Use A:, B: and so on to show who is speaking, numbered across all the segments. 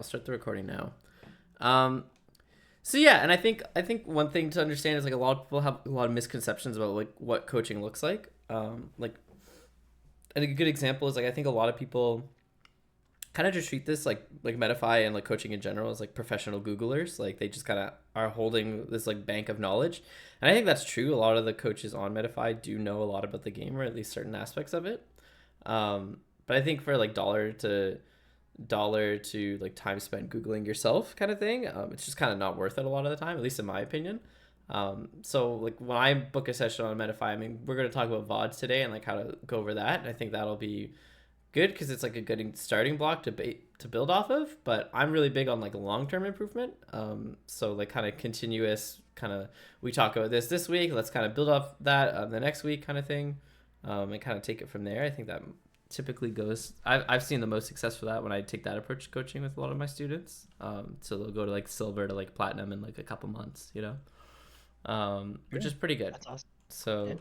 A: I'll start the recording now. So yeah, and I think one thing to understand is like a lot of people have a lot of misconceptions about like what coaching looks like. Like, and a good example is like I think a lot of people kind of just treat this like Metafy and like coaching in general as like professional Googlers. Like they just kind of are holding this like bank of knowledge, and I think that's true. A lot of the coaches on Metafy do know a lot about the game, or at least certain aspects of it. But I think for like dollar to like time spent googling yourself kind of thing, it's just kind of not worth it a lot of the time, at least in my opinion. So like when I book a session on Metafy, I mean, we're going to talk about VODs today and like how to go over that, and I think that'll be good because it's like a good starting block to build off of. But I'm really big on like long-term improvement, so like kind of continuous, kind of we talk about this week, let's kind of build off that the next week kind of thing, and kind of take it from there. I think that typically goes, I've seen the most success for that when I take that approach to coaching with a lot of my students. So they'll go to like silver to like platinum in like a couple months, you know, which is pretty good.
B: That's awesome.
A: So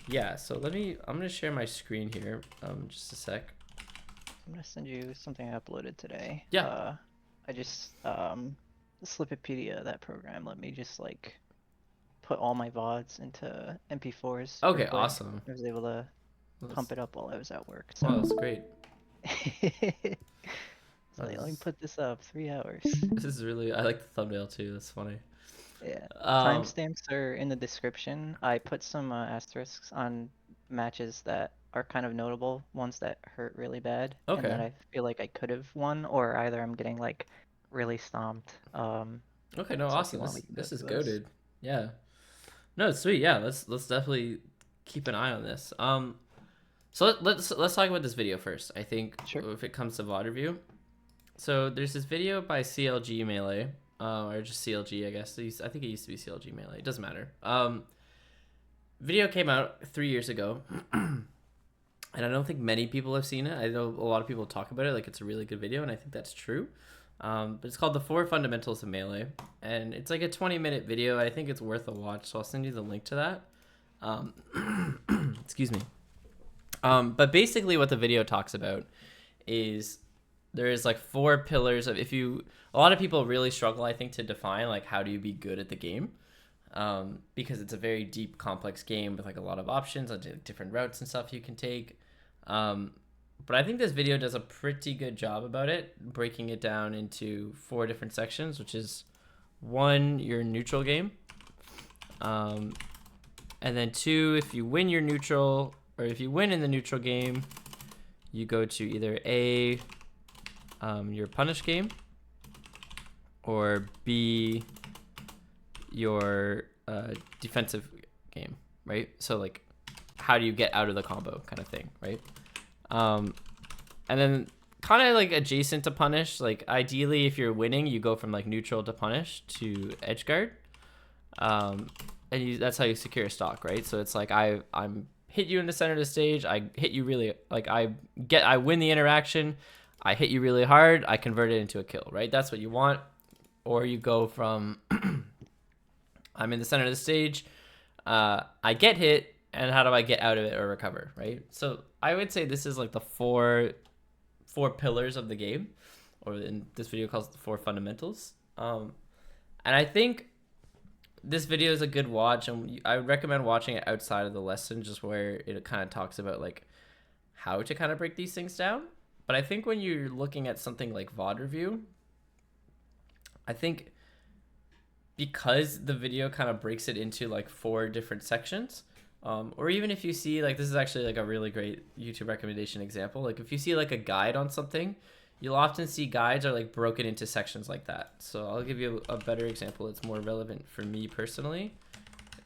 A: yeah, so I'm gonna share my screen here, just a sec.
B: I'm gonna send you something I uploaded today.
A: Yeah.
B: I just the Slippepedia, that program, let me just like put all my VODs into MP4s.
A: Okay, awesome.
B: I was able to pump it up while I was at work. So.
A: Wow, that's great.
B: So let me put this up. 3 hours.
A: This is really, I like the thumbnail too. That's funny.
B: Yeah. Timestamps are in the description. I put some asterisks on matches that are kind of notable, ones that hurt really bad,
A: Okay.
B: and that I feel like I could have won, or either I'm getting like really stomped.
A: Okay, no,
B: so
A: awesome. This is goated. Yeah. No, it's sweet. Yeah, let's definitely keep an eye on this. So let's talk about this video first. I think if it comes to VOD review, so there's this video by CLG Melee, or just CLG, I guess. I think it used to be CLG Melee. It doesn't matter. Video came out 3 years ago, and I don't think many people have seen it. I know a lot of people talk about it like it's a really good video, and I think that's true. But it's called The 4 Fundamentals of Melee, and it's like a 20-minute video. I think it's worth a watch, so I'll send you the link to that. Excuse me. But basically what the video talks about is there is like 4 pillars of, a lot of people really struggle, I think, to define like how do you be good at the game, because it's a very deep, complex game with like a lot of options on different routes and stuff you can take. But I think this video does a pretty good job about it, breaking it down into 4 different sections, which is 1, your neutral game, and then 2, if you win your neutral, or if you win in the neutral game, you go to either A, your punish game, or B, your defensive game, right? So like, how do you get out of the combo kind of thing, right? And then kind of like adjacent to punish, like ideally if you're winning, you go from like neutral to punish to edge guard. And that's how you secure a stock, right? So it's like I'm hit you in the center of the stage, I hit you really, like I win the interaction, I hit you really hard, I convert it into a kill, right? That's what you want. Or you go from I'm in the center of the stage, I get hit, and how do I get out of it or recover, right? So I would say this is like the four pillars of the game, or in this video calls it the 4 fundamentals. And I think this video is a good watch, and I would recommend watching it outside of the lesson, just where it kind of talks about like how to kind of break these things down. But I think when you're looking at something like VOD review, I think because the video kind of breaks it into like 4 different sections, or even if you see like, this is actually like a really great YouTube recommendation example. Like if you see like a guide on something, you'll often see guides are like broken into sections like that. So I'll give you a better example that's more relevant for me personally,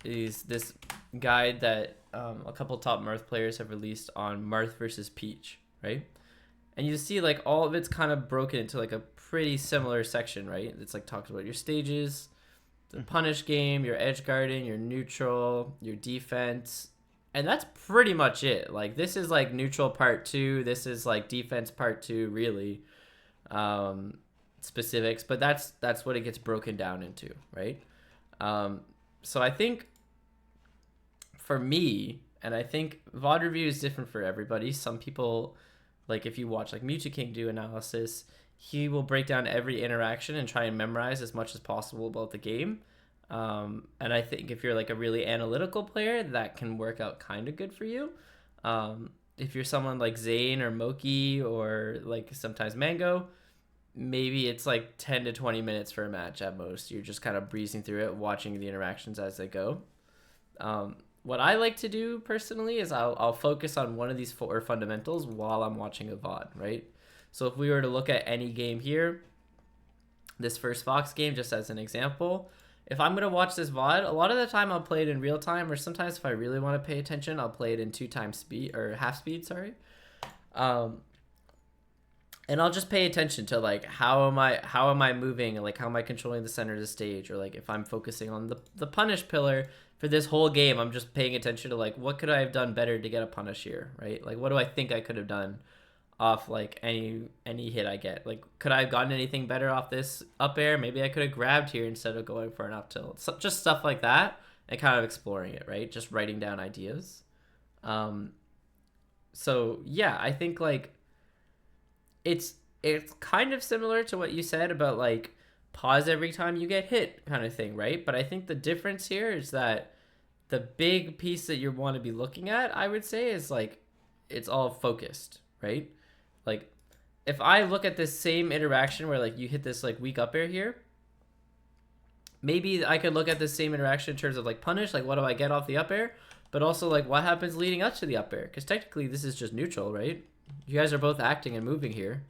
A: is this guide that a couple top Marth players have released on Marth versus Peach, right? And you see like all of it's kind of broken into like a pretty similar section, right? It's like talks about your stages, the punish game, your edge guarding, your neutral, your defense, and that's pretty much it. Like this is like neutral part 2, this is like defense part 2, really, specifics, but that's what it gets broken down into, right? So I think for me, and I think VOD review is different for everybody. Some people, like if you watch like Mucha King do analysis, he will break down every interaction and try and memorize as much as possible about the game. And I think if you're like a really analytical player, that can work out kind of good for you. If you're someone like Zane or Moki or like sometimes Mango, maybe it's like 10 to 20 minutes for a match at most. You're just kind of breezing through it, watching the interactions as they go. What I like to do personally is I'll focus on one of these 4 fundamentals while I'm watching a VOD, right? So if we were to look at any game here, this first Fox game, just as an example, if I'm going to watch this VOD, a lot of the time I'll play it in real time, or sometimes if I really want to pay attention, I'll play it in 2 times speed, or half speed, sorry. And I'll just pay attention to like how am I moving, like how am I controlling the center of the stage, or like if I'm focusing on the punish pillar for this whole game, I'm just paying attention to like what could I have done better to get a punish here, right? Like what do I think I could have done off like any hit I get? Like could I have gotten anything better off this up air? Maybe I could have grabbed here instead of going for an up tilt. So, just stuff like that, and kind of exploring it, right? Just writing down ideas. So yeah, I think like it's kind of similar to what you said about like pause every time you get hit kind of thing, right? But I think the difference here is that the big piece that you want to be looking at, I would say, is like it's all focused, right? Like if I look at this same interaction where like you hit this like weak up air here, maybe I could look at the same interaction in terms of like punish, like what do I get off the up air, but also like what happens leading up to the up air, because technically this is just neutral, right? You guys are both acting and moving here,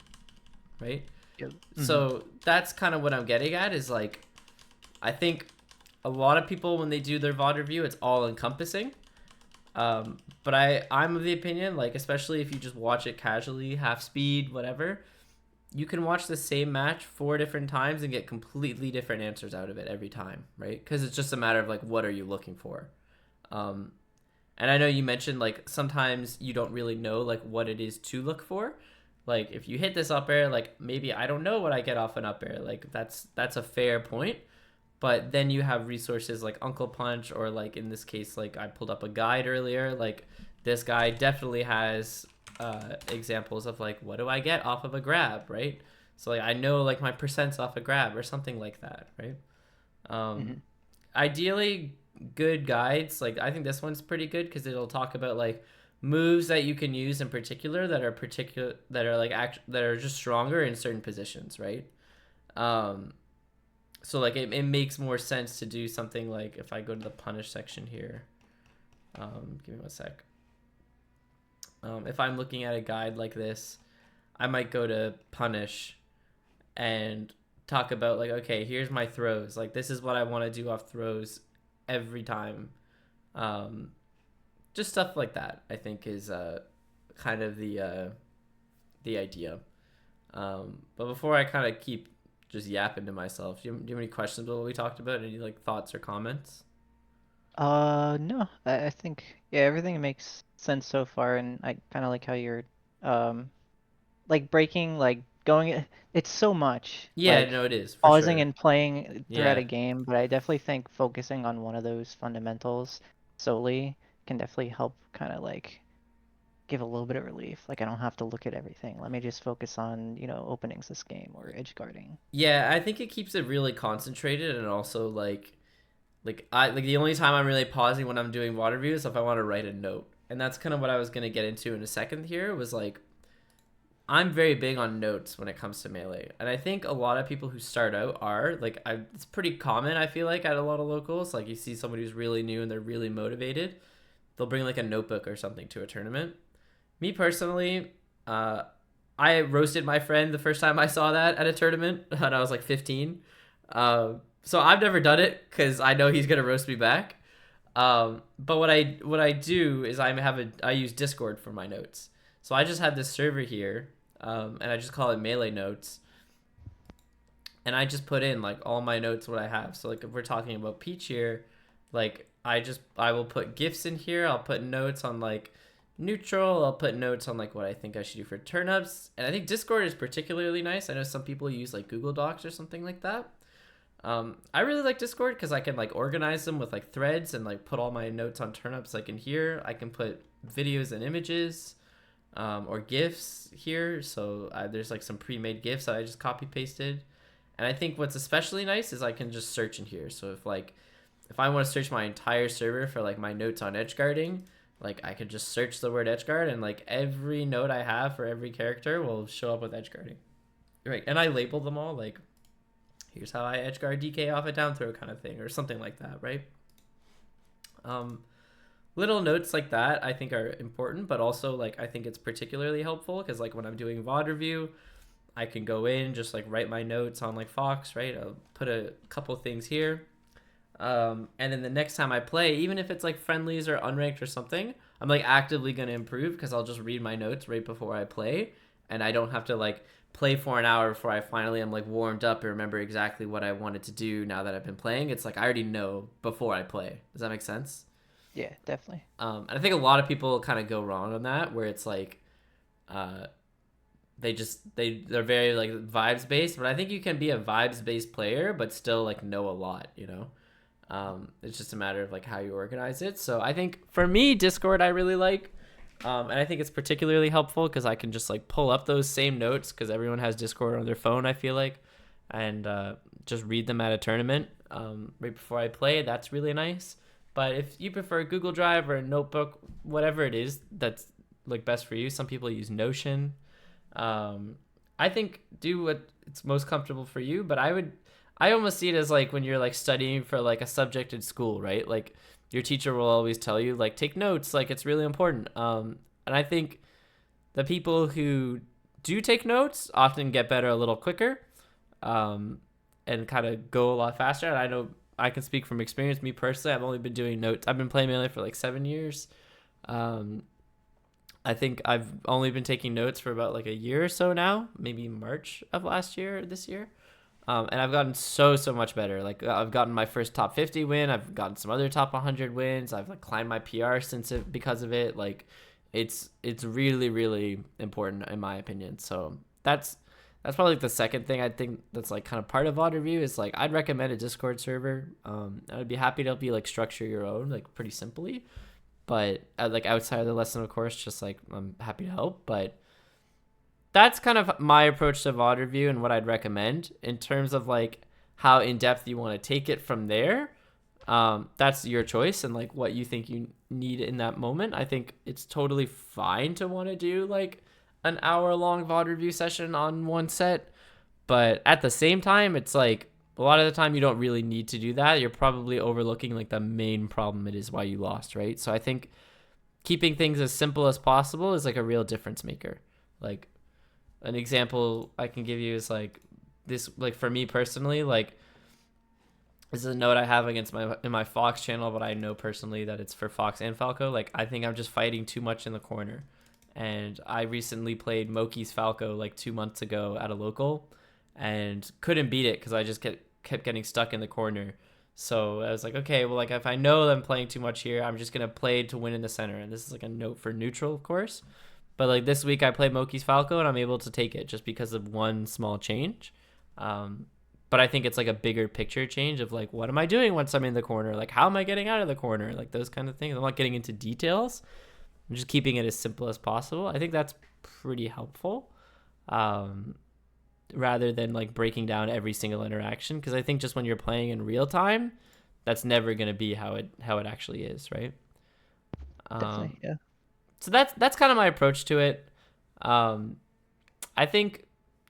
A: right?
B: Yep.
A: So that's kind of what I'm getting at, is like I think a lot of people when they do their VOD review, it's all encompassing. But I'm of the opinion, like especially if you just watch it casually, half speed, whatever, you can watch the same match 4 different times and get completely different answers out of it every time, right? Because it's just a matter of like what are you looking for. And I know you mentioned like sometimes you don't really know like what it is to look for. Like if you hit this up air, like maybe I don't know what I get off an up air. Like that's a fair point. But then you have resources like Uncle Punch, or like in this case, like I pulled up a guide earlier. Like this guy definitely has examples of like what do I get off of a grab, right? So like I know like my percents off a grab or something like that, right? Ideally, good guides, like I think this one's pretty good because it'll talk about like moves that you can use in particular that are like that are just stronger in certain positions, right? So like it makes more sense to do something like if I go to the punish section here, give me one sec. If I'm looking at a guide like this, I might go to punish and talk about like, okay, here's my throws, like this is what I want to do off throws every time. Just stuff like that I think is kind of the idea. But before I kind of keep just yapping to myself, do you have any questions about what we talked about? Any like thoughts or comments?
B: No, I think yeah, everything makes sense so far, and I kind of like how you're like breaking, like going. It's so much
A: Yeah,
B: like
A: no, it is for
B: pausing
A: sure.
B: and playing throughout
A: Yeah.
B: a game, but I definitely think focusing on one of those fundamentals solely can definitely help kind of like give a little bit of relief. Like I don't have to look at everything. Let me just focus on, openings this game or edge guarding.
A: Yeah, I think it keeps it really concentrated, and also I like the only time I'm really pausing when I'm doing water view is if I want to write a note. And that's kind of what I was gonna get into in a second here, was like I'm very big on notes when it comes to Melee. And I think a lot of people who start out are like it's pretty common, I feel like, at a lot of locals. Like you see somebody who's really new and they're really motivated, they'll bring like a notebook or something to a tournament. Me personally, I roasted my friend the first time I saw that at a tournament when I was like 15. So I've never done it because I know he's gonna roast me back. But what I do is I use Discord for my notes. So I just have this server here, and I just call it Melee Notes. And I just put in like all my notes, what I have. So like if we're talking about Peach here, like I will put GIFs in here. I'll put notes on like neutral. I'll put notes on like what I think I should do for turnips. And I think Discord is particularly nice. I know some people use like Google Docs or something like that. I really like Discord because I can like organize them with like threads and like put all my notes on turnips like in here. I can put videos and images. or GIFs here. So there's like some pre-made GIFs that I just copy pasted. And I think what's especially nice is I can just search in here. So if I want to search my entire server for like my notes on edge guarding, like I could just search the word edge guard, and like every note I have for every character will show up with edge guarding. Right. And I label them all like, here's how I edge guard DK off a down throw kind of thing, or something like that, right? Little notes like that I think are important, but also like I think it's particularly helpful because like when I'm doing VOD review, I can go in, just like write my notes on like Fox, right? I'll put a couple things here. And then the next time I play, even if it's like friendlies or unranked or something, I'm like actively going to improve because I'll just read my notes right before I play. And I don't have to like play for an hour before I finally am like warmed up and remember exactly what I wanted to do now that I've been playing. It's like I already know before I play. Does that make sense?
B: Yeah, definitely.
A: And I think a lot of people kind of go wrong on that, where it's like, they're very like vibes based, but I think you can be a vibes based player but still like know a lot, you know. It's just a matter of like how you organize it. So I think for me, Discord I really like, and I think it's particularly helpful because I can just like pull up those same notes because everyone has Discord on their phone, I feel like, and just read them at a tournament right before I play. That's really nice. But if you prefer Google Drive or a notebook, whatever it is that's like best for you, some people use Notion. I think do what it's most comfortable for you, but I almost see it as like when you're like studying for like a subject in school, right? Like your teacher will always tell you like take notes, like it's really important. And I think the people who do take notes often get better a little quicker, and kind of go a lot faster. And I know I can speak from experience. Me personally, I've only been doing notes. I've been playing Melee for like 7 years. I think I've only been taking notes for about like a year or so now, maybe March of last year or this year. And I've gotten so much better. Like I've gotten my first top 50 win. I've gotten some other top 100 wins. I've like climbed my PR because of it. Like it's really, really important in my opinion. So that's probably like the second thing I think that's like kind of part of VOD review is like I'd recommend a Discord server. I would be happy to help you like structure your own like pretty simply, but like outside of the lesson, of course, just like I'm happy to help. But that's kind of my approach to VOD review and what I'd recommend in terms of like how in depth you want to take it from there. That's your choice and like what you think you need in that moment. I think it's totally fine to want to do like an hour-long VOD review session on one set, but at the same time, it's like a lot of the time you don't really need to do that. You're probably overlooking like the main problem it is why you lost, right? So I think keeping things as simple as possible is like a real difference maker. Like an example I can give you is like this, like for me personally, like this is a note I have against in my Fox channel, but I know personally that it's for Fox and Falco. Like I think I'm just fighting too much in the corner. And I recently played Moki's Falco like 2 months ago at a local and couldn't beat it because I just kept getting stuck in the corner. So I was like, okay, well, like if I know that I'm playing too much here, I'm just going to play to win in the center. And this is like a note for neutral, of course. But like this week I played Moki's Falco and I'm able to take it just because of one small change. But I think it's like a bigger picture change of like, what am I doing once I'm in the corner? Like, how am I getting out of the corner? Like those kind of things. I'm not getting into details. I'm just keeping it as simple as possible. I think that's pretty helpful, rather than like breaking down every single interaction. Because I think just when you're playing in real time, that's never going to be how it actually is, right?
B: Definitely, yeah.
A: So that's kind of my approach to it. I think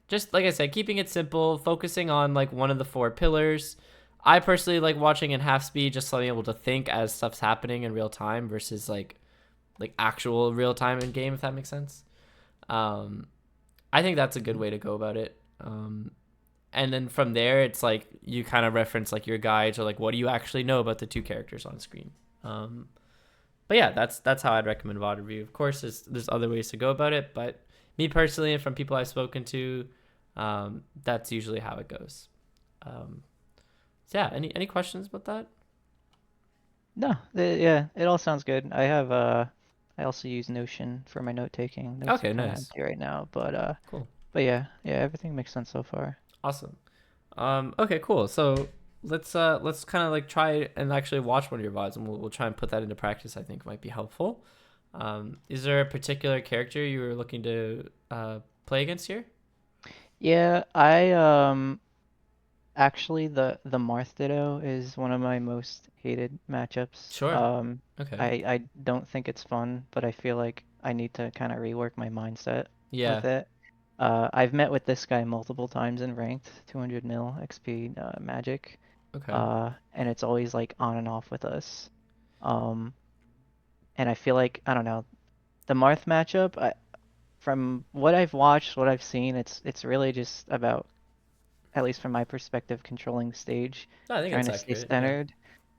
A: just like I said, keeping it simple, focusing on like one of the 4 pillars. I personally like watching in half speed, just so I'm able to think as stuff's happening in real time versus like actual real time in game, if that makes sense. I think that's a good way to go about it. And then from there, it's like you kind of reference like your guides or like what do you actually know about the 2 characters on screen. But yeah, that's how I'd recommend VOD review. Of course, there's other ways to go about it, but me personally and from people I've spoken to, that's usually how it goes. So yeah, any questions about that?
B: No, yeah, it all sounds good. I also use Notion for my note taking. Notes
A: Okay,
B: are kinda
A: nice.
B: empty right now, but
A: Cool.
B: but yeah, everything makes sense so far.
A: Awesome. Okay, cool. So let's kind of like try and actually watch one of your VODs, and we'll try and put that into practice. I think might be helpful. Is there a particular character you were looking to play against here?
B: Yeah, I actually the Marth Ditto is one of my most hated matchups.
A: Sure. Okay.
B: I don't think it's fun, but I feel like I need to kind of rework my mindset
A: Yeah.
B: with it. I've met with this guy multiple times in ranked 200 mil XP Magic,
A: Okay.
B: and it's always like on and off with us. Um, and I feel like I don't know the Marth matchup. From what I've watched, what I've seen, it's really just about, at least from my perspective, controlling the stage,
A: No, I think
B: trying
A: that's
B: to stay
A: accurate.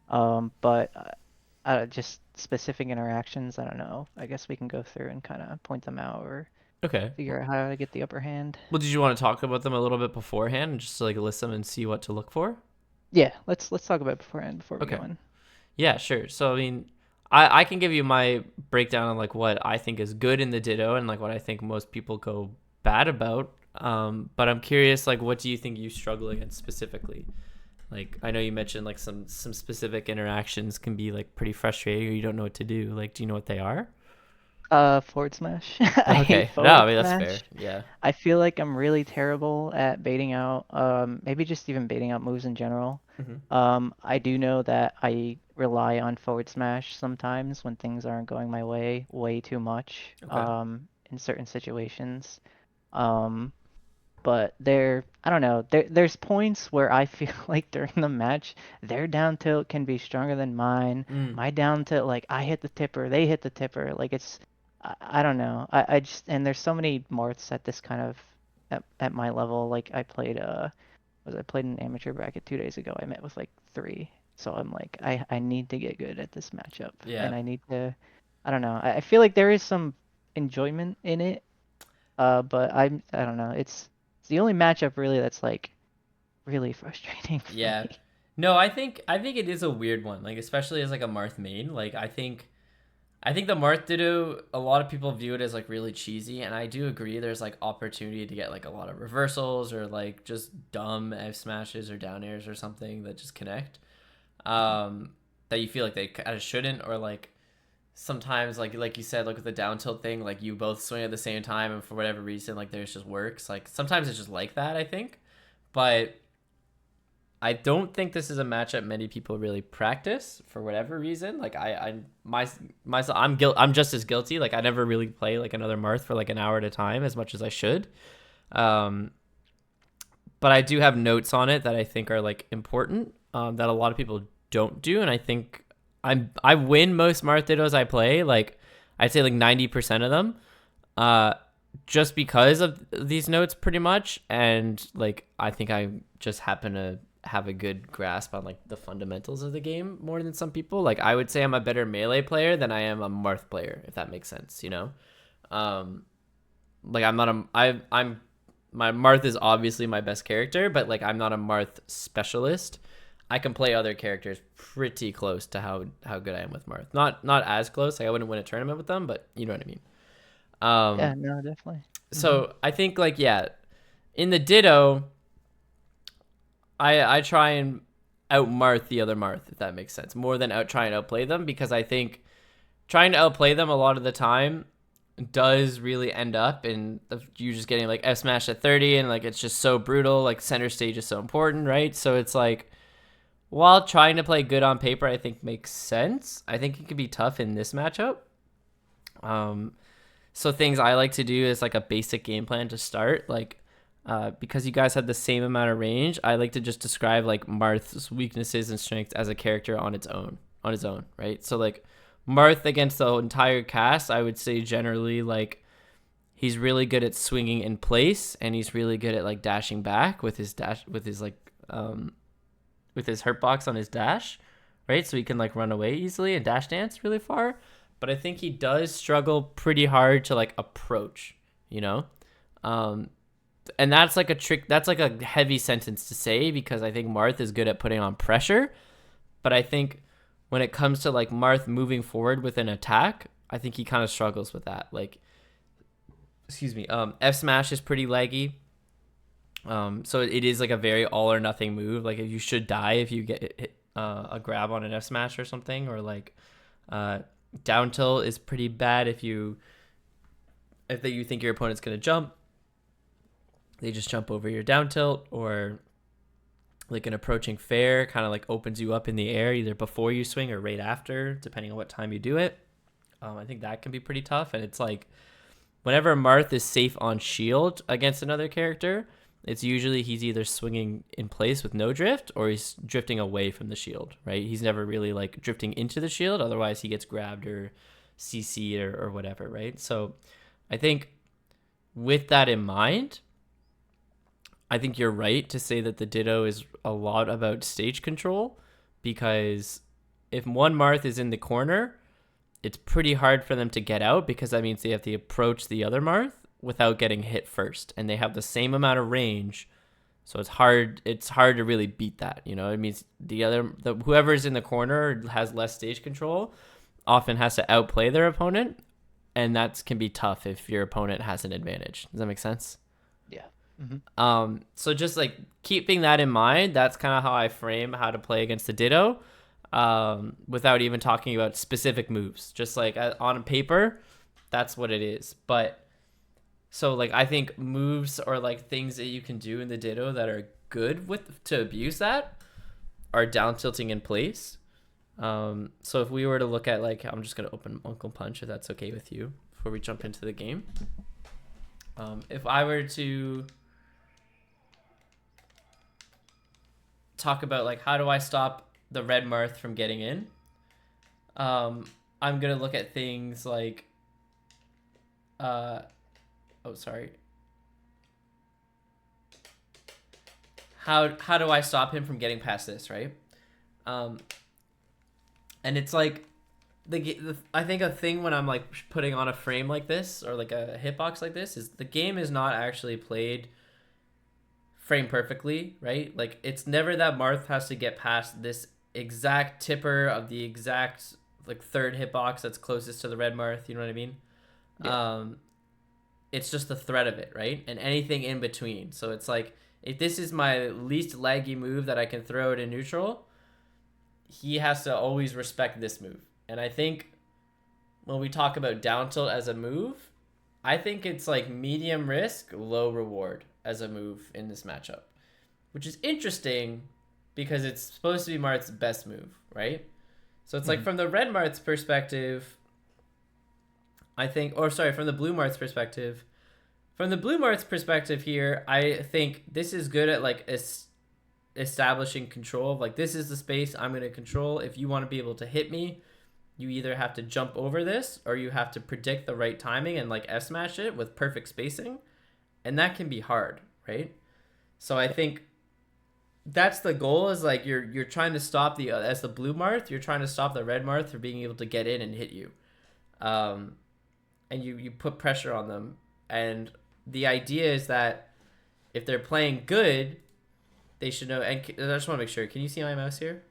A: Yeah.
B: centered. But just specific interactions, I don't know. I guess we can go through and kind of point them out or
A: Okay.
B: figure out how to get the upper hand.
A: Well, did you want to talk about them a little bit beforehand, just to like list them and see what to look for?
B: Yeah, let's talk about it beforehand before we
A: Okay.
B: go in.
A: Yeah, sure. So I mean, I can give you my breakdown on like what I think is good in the Ditto and like what I think most people go bad about. But I'm curious, like, what do you think you struggle against specifically? Like, I know you mentioned like some specific interactions can be like pretty frustrating, or you don't know what to do. Like, do you know what they are?
B: Forward smash. I hate
A: Okay. No, I
B: forward
A: mean that's fair.
B: smash.
A: Yeah.
B: I feel like I'm really terrible at baiting out, maybe just even baiting out moves in general.
A: Hmm.
B: I do know that I rely on forward smash sometimes when things aren't going my way too much,
A: Okay.
B: in certain situations. Um, but I don't know, there's points where I feel like during the match, their down tilt can be stronger than mine.
A: Mm.
B: My down tilt, like I hit the tipper, they hit the tipper. Like I don't know. I just, and there's so many Marths at this kind of at my level. Like I played an amateur bracket 2 days ago. I met with like three. So I'm like, I need to get good at this matchup,
A: Yeah.
B: and I need to, I don't know. I feel like there is some enjoyment in it, but I don't know. It's the only matchup really that's like really frustrating for
A: Yeah.
B: me.
A: No, I think it is a weird one. Like especially as like a Marth main. Like I think the Marth Ditto, a lot of people view it as like really cheesy, and I do agree. There's like opportunity to get like a lot of reversals or like just dumb F smashes or down airs or something that just connect. Um, that you feel like they kind of shouldn't, or like sometimes like you said, like with the down tilt thing, like you both swing at the same time, and for whatever reason, like there's just works. Like sometimes it's just like that. I think, but I don't think this is a matchup many people really practice for whatever reason. Like myself, I'm just as guilty. Like I never really play like another Marth for like an hour at a time as much as I should. Um, but I do have notes on it that I think are like important, that a lot of people don't do, and I think I win most Marth Dittos I play. Like I'd say like 90% of them. Uh, just because of these notes pretty much, and like I think I just happen to have a good grasp on like the fundamentals of the game more than some people. Like I would say I'm a better melee player than I am a Marth player, if that makes sense, you know. um like I'm not a I'm my Marth is obviously my best character, but like I'm not a Marth specialist. I can play other characters pretty close to how good I am with Marth. Not as close, like I wouldn't win a tournament with them, but you know what I mean.
B: Yeah,
A: um
B: no, definitely.
A: so I think like, yeah, in the Ditto, I try and out Marth the other Marth, if that makes sense, more than out trying to outplay them, because I think trying to outplay them a lot of the time does really end up in you just getting like F smash at 30, and like it's just so brutal. Like center stage is so important, right? So it's like, while trying to play good on paper, I think makes sense, I think it could be tough in this matchup. Um, so things I like to do is like a basic game plan to start, like because you guys have the same amount of range, I like to just describe like Marth's weaknesses and strengths as a character on his own, right? So like Marth against the entire cast, I would say generally like he's really good at swinging in place, and he's really good at like dashing back with his with his hurt box on his dash, right? So he can like run away easily and dash dance really far. But I think he does struggle pretty hard to like approach, you know? Um, and that's like a trick. That's like a heavy sentence to say, because I think Marth is good at putting on pressure. But I think when it comes to like Marth moving forward with an attack, I think he kind of struggles with that. Like, excuse me, F smash is pretty laggy. So it is like a very all or nothing move. Like you should die if you get a grab on an F smash or something, or like Down tilt is pretty bad if you think your opponent's gonna jump. They just jump over your down tilt, or like an approaching fair kind of like opens you up in the air either before you swing or right after, depending on what time you do it. I think that can be pretty tough. And it's like whenever Marth is safe on shield against another character, it's usually he's either swinging in place with no drift or he's drifting away from the shield, right? He's never really like drifting into the shield. Otherwise he gets grabbed or CC'd or whatever, right? So I think with that in mind, I think you're right to say that the Ditto is a lot about stage control, because if one Marth is in the corner, it's pretty hard for them to get out, because that means they have to approach the other Marth without getting hit first, and they have the same amount of range. So it's hard to really beat that. You know, it means whoever's in the corner has less stage control often has to outplay their opponent, and that can be tough if your opponent has an advantage. Does that make sense?
B: Yeah. Mm-hmm.
A: So just like keeping that in mind, that's kind of how I frame how to play against the Ditto, without even talking about specific moves. Just like on paper, that's what it is. But so like I think moves or like things that you can do in the Ditto that are good to abuse that are down tilting in place. So if we were to look at like, I'm just gonna open Uncle Punch if that's okay with you before we jump into the game. If I were to talk about like how do I stop the red Marth from getting in, I'm gonna look at things like how do I stop him from getting past this, right? And it's like I think a thing when I'm like putting on a frame like this or like a hitbox like this is the game is not actually played frame perfectly, right? Like it's never that Marth has to get past this exact tipper of the exact like third hitbox that's closest to the red Marth, you know what I mean? Yeah. It's just the threat of it, right? And anything in between. So it's like if this is my least laggy move that I can throw it in neutral, he has to always respect this move. And I think when we talk about down tilt as a move, I think it's like medium risk, low reward as a move in this matchup, which is interesting because it's supposed to be Marth's best move, right? So it's like from the red Marth's perspective, I think, or sorry, from the blue Marth's perspective. From the blue Marth's perspective here, I think this is good at like establishing control of like, this is the space I'm going to control. If you want to be able to hit me, you either have to jump over this or you have to predict the right timing and like F-smash it with perfect spacing. And that can be hard, right? So I think that's the goal, is like you're trying to stop as the blue Marth, you're trying to stop the red Marth from being able to get in and hit you. And you put pressure on them. And the idea is that if they're playing good, they should know. And I just want to make sure, can you see my mouse here?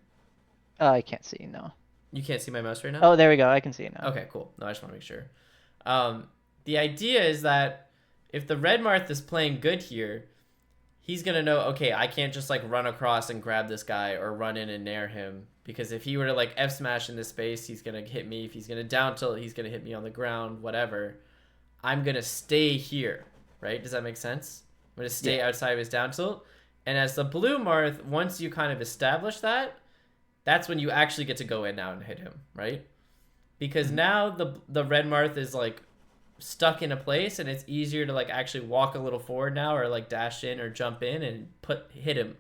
B: I can't see, no.
A: You can't see my mouse right now?
B: Oh, there we go. I can see it now.
A: Okay, cool. No, I just want to make sure. The idea is that if the red Marth is playing good here, he's going to know, okay, I can't just like run across and grab this guy or run in and nair him. Because if he were to like F-smash in this space, he's going to hit me. If he's going to down tilt, he's going to hit me on the ground, whatever. I'm going to stay here, right? Does that make sense? I'm going to stay outside of his down tilt. And as the blue Marth, once you kind of establish that, that's when you actually get to go in now and hit him, right? Because now the red Marth is like stuck in a place, and it's easier to like actually walk a little forward now, or like dash in or jump in and hit him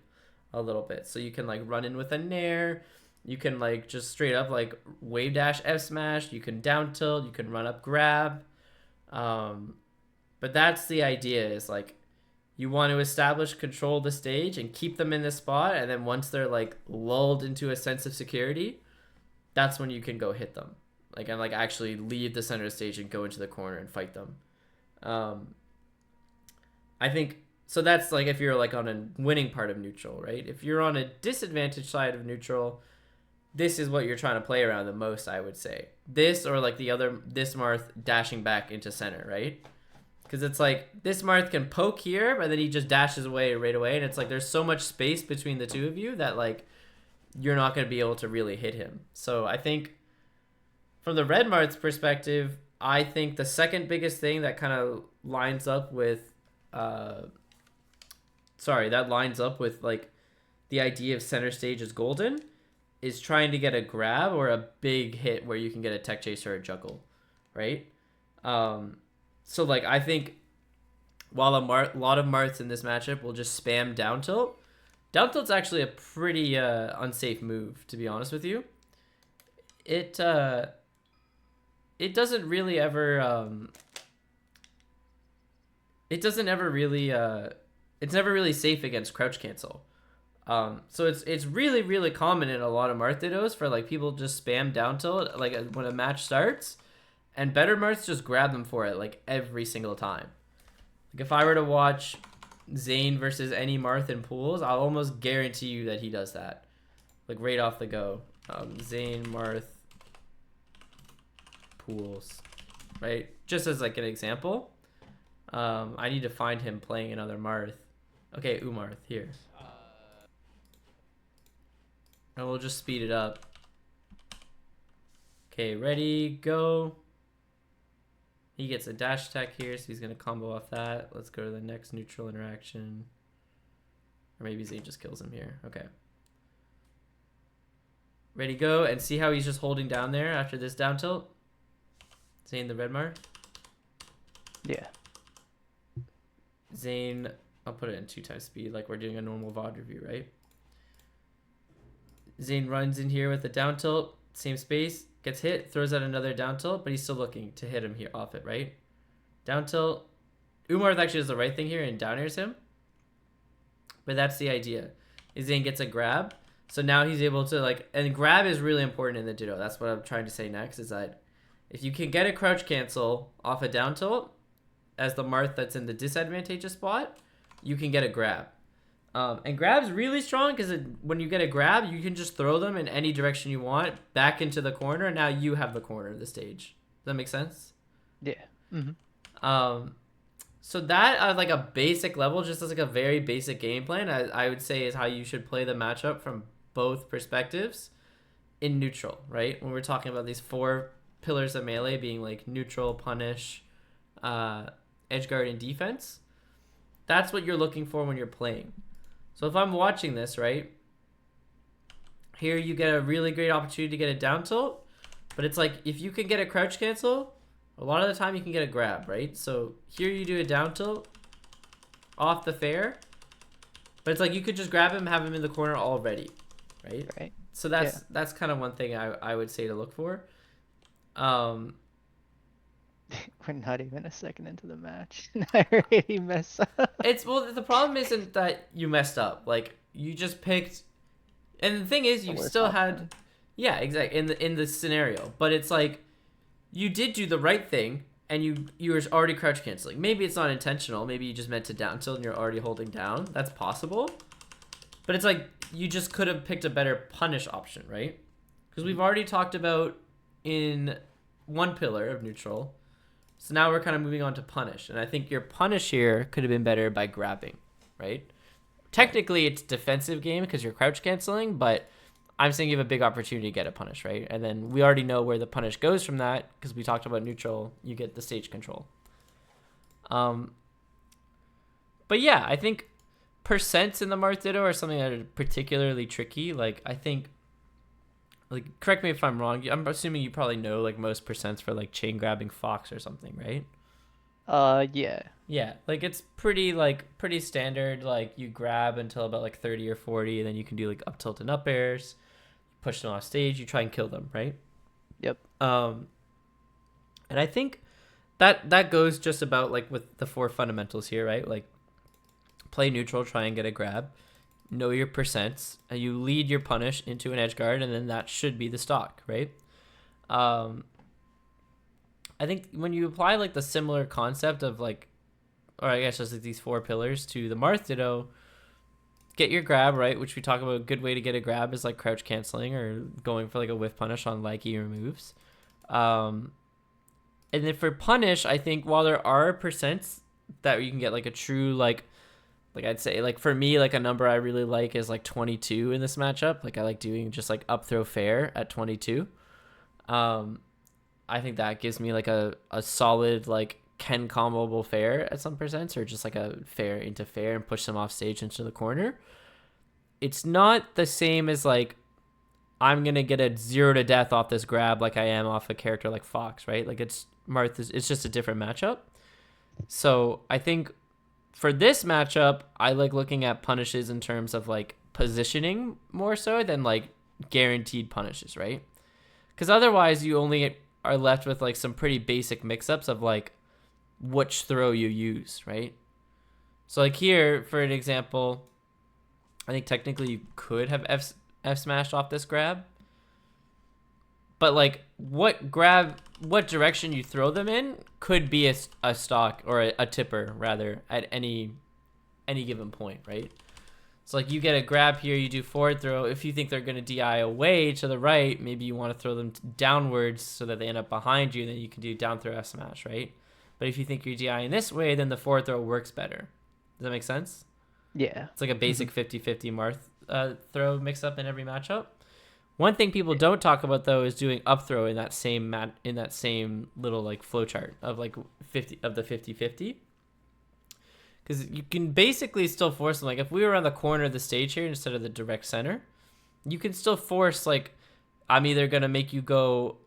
A: a little bit. So you can like run in with a nair, you can like just straight up like wave dash F smash, you can down tilt, you can run up grab. But that's the idea, is like you want to establish control of the stage and keep them in this spot, and then once they're like lulled into a sense of security, that's when you can go hit them, like, and like actually leave the center of the stage and go into the corner and fight them. I think so. That's like if you're like on a winning part of neutral, right? If you're on a disadvantaged side of neutral, this is what you're trying to play around the most, I would say. This or like this Marth dashing back into center, right? Because it's like this Marth can poke here, but then he just dashes away right away. And it's like there's so much space between the two of you that like you're not going to be able to really hit him. So I think from the red Marth's perspective, I think the second biggest thing that kind of lines up with, like the idea of center stage is golden, is trying to get a grab or a big hit where you can get a tech chase or a juggle, right? So like I think while a lot of Marths in this matchup will just spam down tilt, down tilt's actually a pretty unsafe move, to be honest with you. It doesn't really ever it's never really safe against crouch cancel. So it's really, really common in a lot of Marth Dittos for like people just spam down tilt like when a match starts, and better Marths just grab them for it like every single time. Like if I were to watch Zane versus any Marth in pools, I'll almost guarantee you that he does that, like right off the go. Zane Marth pools, right? Just as like an example. I need to find him playing another Marth. Okay, Umarth here. And we'll just speed it up. Okay, ready, go. He gets a dash attack here, so he's going to combo off that. Let's go to the next neutral interaction. Or maybe Zane just kills him here. Okay. Ready, go. And see how he's just holding down there after this down tilt? Zane the red Marth?
B: Yeah.
A: Zane, I'll put it in 2x speed like we're doing a normal VOD review, right? Zane runs in here with a down tilt, same space, gets hit, throws out another down tilt, but he's still looking to hit him here off it, right? Down tilt. Umarth actually does the right thing here and down airs him. But that's the idea. Zane gets a grab. So now he's able to like, and grab is really important in the Ditto. That's what I'm trying to say next, is that if you can get a crouch cancel off a down tilt as the Marth that's in the disadvantageous spot, you can get a grab. And grab's really strong because when you get a grab, you can just throw them in any direction you want back into the corner. And now you have the corner of the stage. Does that make sense?
B: Yeah.
A: So that at like a basic level, just as like a very basic game plan, I would say is how you should play the matchup from both perspectives in neutral, right? When we're talking about these 4 pillars of melee being like neutral, punish, edgeguard, and defense, that's what you're looking for when you're playing. So if I'm watching this, right, here you get a really great opportunity to get a down tilt, but it's like if you can get a crouch cancel, a lot of the time you can get a grab, right? So here you do a down tilt off the fair, but it's like you could just grab him, have him in the corner already, right?
B: Right.
A: So that's kind of one thing I would say to look for.
B: We're not even a second into the match. I already messed up.
A: Well, the problem isn't that you messed up. Like you just picked, and the thing is, you still had, yeah, exactly in the scenario. But it's like you did do the right thing, and you were already crouch canceling. Maybe it's not intentional. Maybe you just meant to down tilt, and you're already holding down. That's possible. But it's like you just could have picked a better punish option, right? Because we've already talked about in one pillar of neutral. So now we're kind of moving on to punish. And I think your punish here could have been better by grabbing, right? Technically, it's defensive game because you're crouch canceling, but I'm saying you have a big opportunity to get a punish, right? And then we already know where the punish goes from that because we talked about neutral. You get the stage control. But yeah, I think percents in the Marth Ditto are something that are particularly tricky. Like, I think, like, correct me if I'm wrong. I'm assuming you probably know like most percents for like chain grabbing Fox or something, right?
B: Yeah.
A: Yeah, like it's pretty standard. Like you grab until about like 30 or 40, and then you can do like up tilt and up airs, push them off stage. You try and kill them, right?
B: Yep.
A: And I think that goes just about like with the 4 fundamentals here, right? Like play neutral, try and get a grab. Know your percents, and you lead your punish into an edge guard, and then that should be the stock, right? I think when you apply like the similar concept of like, or I guess just like these 4 pillars to the Marth Ditto, get your grab, right? Which we talk about. A good way to get a grab is like crouch canceling or going for like a whiff punish on likey moves. And then for punish, I think while there are percents that you can get like a true like I'd say, like, for me, like, a number I really like is, like, 22 in this matchup. Like, I like doing just, like, up throw fair at 22. I think that gives me like a solid like can comboable fair at some percents, or just like a fair into fair and push them off stage into the corner. It's not the same as like I'm gonna get a 0 to death off this grab like I am off a character like Fox, right? Like it's Marth it's just a different matchup. So I think for this matchup, I like looking at punishes in terms of like positioning more so than like guaranteed punishes, right? Because otherwise you only are left with like some pretty basic mix-ups of like which throw you use, right? So like here, for an example, I think technically you could have F smashed off this grab, but like what direction you throw them in could be a stock or a tipper rather at any given point, right? So like you get a grab here, you do forward throw. If you think they're going to DI away to the right, maybe you want to throw them downwards so that they end up behind you, and then you can do down throw F smash, right? But if you think you're DIing this way, then the forward throw works better. Does that make sense?
B: Yeah.
A: It's like a basic 50-50 Marth throw mix up in every matchup. One thing people don't talk about though is doing up throw in that same little like flow chart of like 50 of the 50-50. Because you can basically still force them. Like if we were on the corner of the stage here instead of the direct center, you can still force like, I'm either going to make you go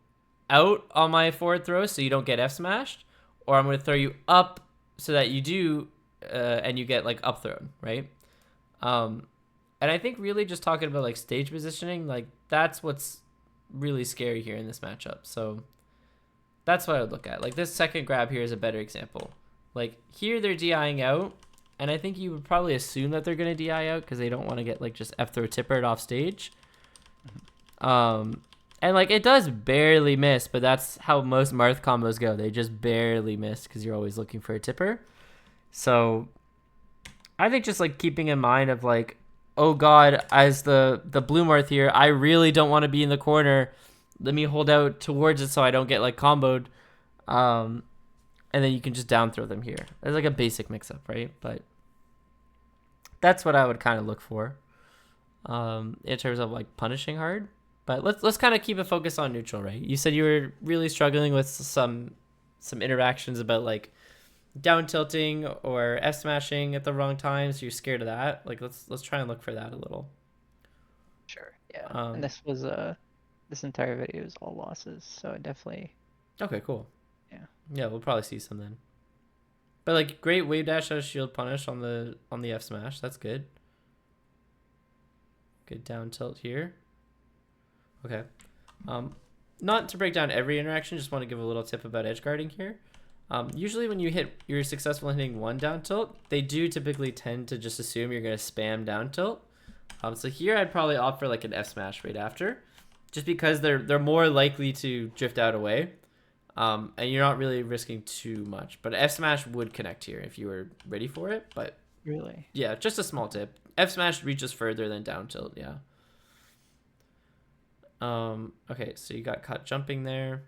A: out on my forward throw so you don't get F smashed, or I'm going to throw you up so that you do and you get like up thrown, right? And I think really just talking about like stage positioning, like that's what's really scary here in this matchup. So that's what I would look at. Like this second grab here is a better example. Like here they're DIing out, and I think you would probably assume that they're going to DI out because they don't want to get like just F throw tippered off stage. And like it does barely miss, but that's how most Marth combos go. They just barely miss because you're always looking for a tipper. So I think just like keeping in mind of like, oh God, as the blue Marth here, I really don't want to be in the corner. Let me hold out towards it so I don't get like comboed. And then you can just down throw them here. It's like a basic mix up, right? But that's what I would kind of look for in terms of like punishing hard. But let's kind of keep a focus on neutral, right? You said you were really struggling with some interactions about like down tilting or F smashing at the wrong time, so you're scared of that. Like let's try and look for that a little.
B: Sure. Yeah. And this was this entire video is all losses, so definitely.
A: Okay, cool.
B: Yeah,
A: we'll probably see some then. But like great wave dash out shield punish on the F smash. That's good. Good down tilt here. Okay. Not to break down every interaction, just want to give a little tip about edge guarding here. Usually when you're successful in hitting one down tilt, they do typically tend to just assume you're going to spam down tilt. So here I'd probably opt for like an F smash right after, just because they're more likely to drift out away. And you're not really risking too much, but F smash would connect here if you were ready for it. But
B: really,
A: yeah, just a small tip. F smash reaches further than down tilt. Yeah. Okay, so you got caught jumping there.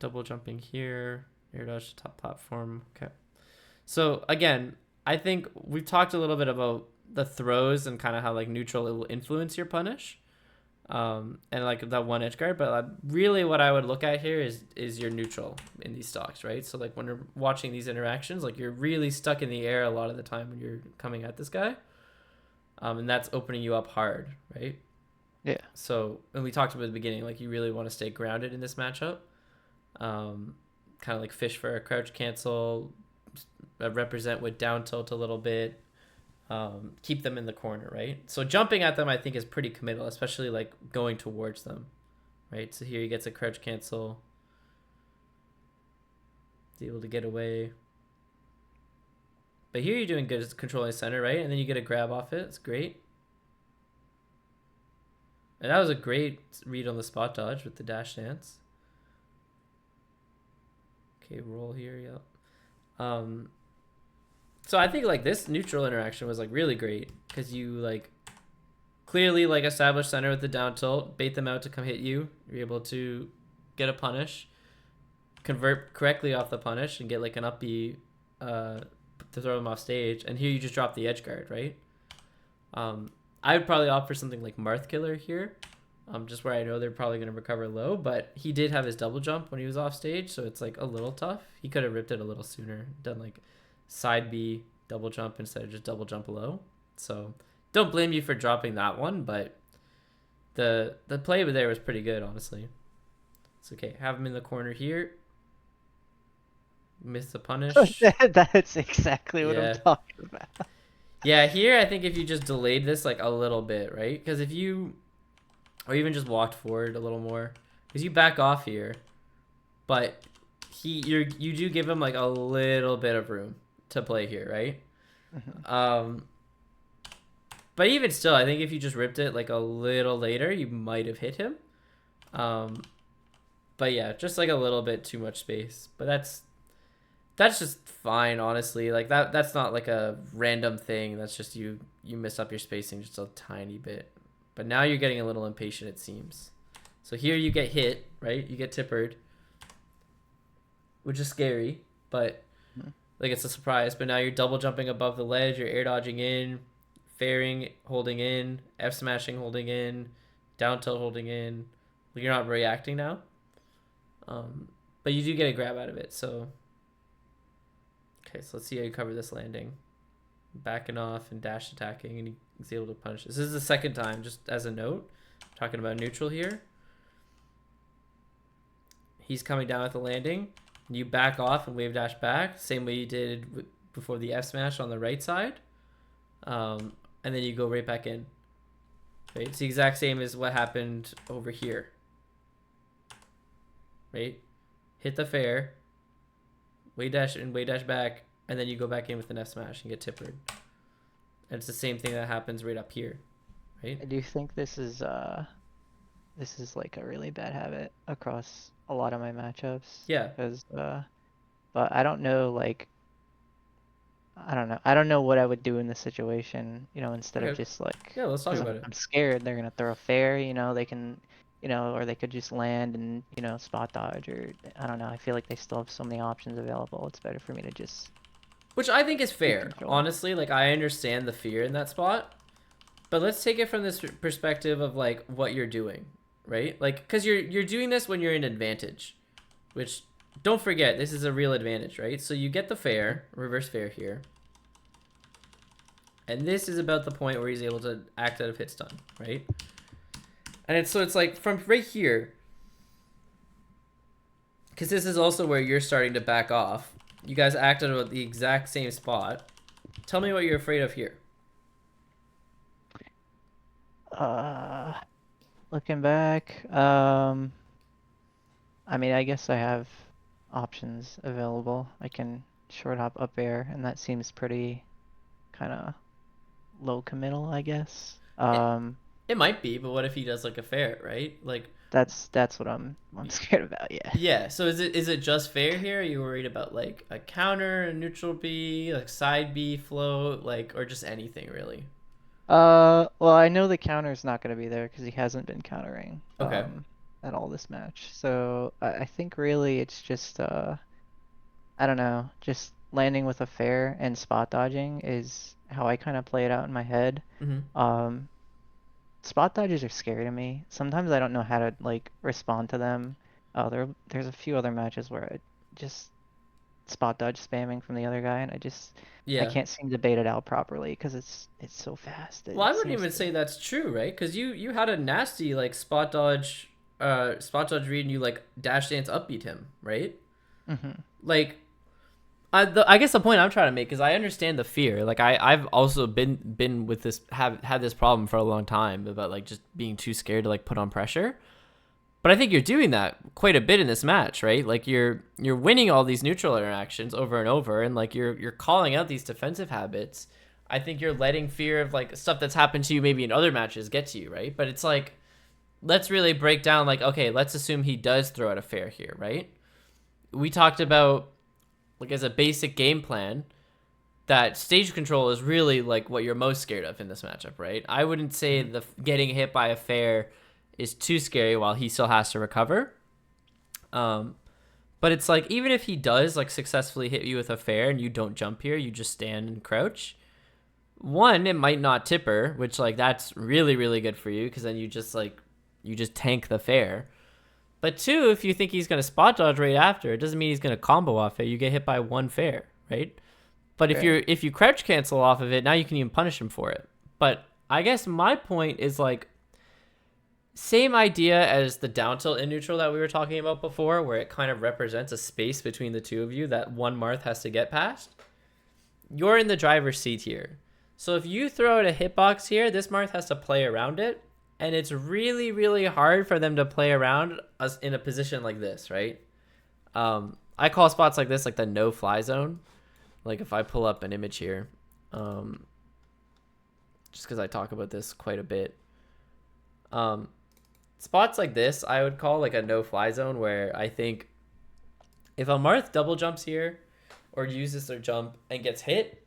A: Double jumping here. Air dodge top platform. Okay. So again, I think we've talked a little bit about the throws and kind of how like neutral it will influence your punish. And like that one edge guard, but really what I would look at here is your neutral in these stocks, right? So like when you're watching these interactions, like you're really stuck in the air a lot of the time when you're coming at this guy, and that's opening you up hard, right?
B: Yeah.
A: So when we talked about at the beginning, like you really want to stay grounded in this matchup, kind of like fish for a crouch cancel, represent with down tilt a little bit. Keep them in the corner, right? So jumping at them, I think, is pretty committal, especially like going towards them, right? So here he gets a crouch cancel. He's able to get away. But here you're doing good as controlling center, right? And then you get a grab off it. It's great. And that was a great read on the spot dodge with the dash dance. Okay, roll here, yep. So I think like this neutral interaction was like really great because you like clearly like establish center with the down tilt, bait them out to come hit you. You're able to get a punish, convert correctly off the punish, and get like an up B to throw them off stage. And here you just drop the edge guard, right? I would probably opt for something like Marth Killer here, just where I know they're probably going to recover low, but he did have his double jump when he was off stage, so it's like a little tough. He could have ripped it a little sooner, done like side B double jump instead of just double jump low. So don't blame you for dropping that one, but the play there was pretty good, honestly. It's okay. Have him in the corner here. Miss the punish.
B: That's exactly what I'm talking about.
A: Yeah, here I think if you just delayed this like a little bit, right? Because if you, or even just walked forward a little more, because you back off here, but you do give him like a little bit of room to play here, right? Mm-hmm. But even still, I think if you just ripped it like a little later, you might have hit him. But yeah, just like a little bit too much space. But that's just fine, honestly. Like that's not like a random thing. That's just you messed up your spacing just a tiny bit. But now you're getting a little impatient, it seems. So here you get hit, right? You get tippered, which is scary, but like it's a surprise. But now you're double jumping above the ledge. You're air dodging in, fairing, holding in, F smashing, holding in, down tilt, holding in. You're not reacting now. But you do get a grab out of it. So, okay, so let's see how you cover this landing. Backing off and dash attacking, and he's able to punish. This is the second time, just as a note. I'm talking about neutral here. He's coming down with the landing. You back off and wave dash back, same way you did before the F smash on the right side. And then you go right back in. Right? It's the exact same as what happened over here. Right? Hit the fair, wave dash and wave dash back, and then you go back in with an F smash and get tippered. And it's the same thing that happens right up here, right?
B: I do think this is like a really bad habit across a lot of my matchups.
A: Yeah.
B: Because but I don't know, like, I don't know what I would do in this situation, instead of just like,
A: yeah, let's talk about it.
B: I'm scared they're gonna throw a fair, they can, or they could just land and, spot dodge, or I don't know. I feel like they still have so many options available. It's better for me to just.
A: Which I think is fair, honestly. Like, I understand the fear in that spot, but let's take it from this perspective of like what you're doing, right? Like, because you're doing this when you're in advantage, which don't forget, this is a real advantage, right? So you get the fair, reverse fair here, and this is about the point where he's able to act out of hit stun, right? And it's like from right here, because this is also where you're starting to back off. You guys acted at the exact same spot. Tell me what you're afraid of here.
B: Looking back, I mean, I guess I have options available. I can short hop up air, and that seems pretty kind of low committal, I guess.
A: It might be, but what if he does like a fair, right? Like
B: that's what I'm scared about. Yeah.
A: Yeah. So is it just fair here? Are you worried about like a counter, a neutral B, like side B float, like, or just anything really?
B: Well, I know the counter's not going to be there because he hasn't been countering.
A: Okay.
B: At all this match. So I think really it's just I don't know, just landing with a fair and spot dodging is how I kind of play it out in my head.
A: Mm-hmm.
B: Spot dodges are scary to me. Sometimes I don't know how to like respond to them. There's a few other matches where I just spot dodge spamming from the other guy, and I can't seem to bait it out properly because it's so fast.
A: Well, I wouldn't even say that's true, right? Because you had a nasty like spot dodge read, and you like dash dance upbeat him, right?
B: Mm-hmm.
A: Like, I guess the point I'm trying to make is I understand the fear. Like I've also been with this, had this problem for a long time about like just being too scared to like put on pressure. But I think you're doing that quite a bit in this match, right? Like you're winning all these neutral interactions over and over, and like you're calling out these defensive habits. I think you're letting fear of like stuff that's happened to you maybe in other matches get to you, right? But it's like, let's really break down like, okay, let's assume he does throw out a fair here, right? We talked about like as a basic game plan that stage control is really like what you're most scared of in this matchup, right? I wouldn't say the getting hit by a fair is too scary while he still has to recover. But it's like, even if he does like successfully hit you with a fair and you don't jump here, you just stand and crouch. One, it might not tipper, which like that's really, really good for you, because then you just like you just tank the fair. But 2, if you think he's going to spot dodge right after, it doesn't mean he's going to combo off it. You get hit by 1 fair, right? But if you crouch cancel off of it, now you can even punish him for it. But I guess my point is like, same idea as the down tilt in neutral that we were talking about before, where it kind of represents a space between the two of you that one Marth has to get past. You're in the driver's seat here. So if you throw out a hitbox here, this Marth has to play around it. And it's really, really hard for them to play around us in a position like this, right? I call spots like this like the no-fly zone. Like if I pull up an image here, just because I talk about this quite a bit. Spots like this I would call like a no-fly zone, where I think if a Marth double jumps here or uses their jump and gets hit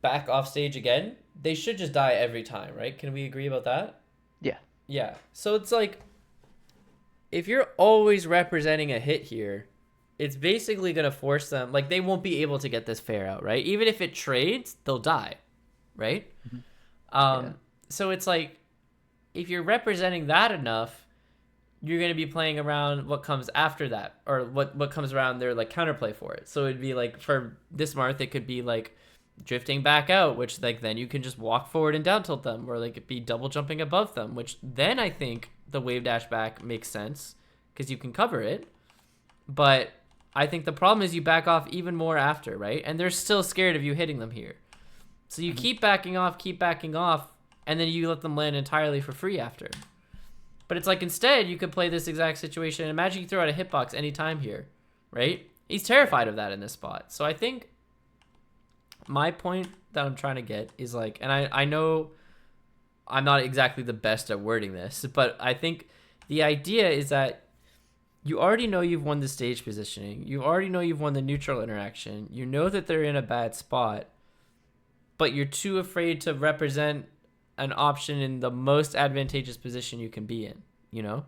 A: back off stage again, they should just die every time, right? Can we agree about that? Yeah. So it's like, if you're always representing a hit here, it's basically going to force them, like they won't be able to get this fair out, right? Even if it trades, they'll die, right? So it's like, if you're representing that enough, you're going to be playing around what comes after that, or what comes around their like counterplay for it. So it'd be like, for this Marth, it could be like drifting back out, which like then you can just walk forward and down tilt them, or like it'd be double jumping above them, which then I think the wave dash back makes sense because you can cover it. But I think the problem is you back off even more after, right? And they're still scared of you hitting them here. So you keep backing off, and then you let them land entirely for free after. But it's like, instead you could play this exact situation. Imagine you throw out a hitbox anytime here, right? He's terrified of that in this spot. So I think my point that I'm trying to get is like, and I know I'm not exactly the best at wording this, but I think the idea is that you already know you've won the stage positioning. You already know you've won the neutral interaction. You know that they're in a bad spot, but you're too afraid to represent an option in the most advantageous position you can be in, you know?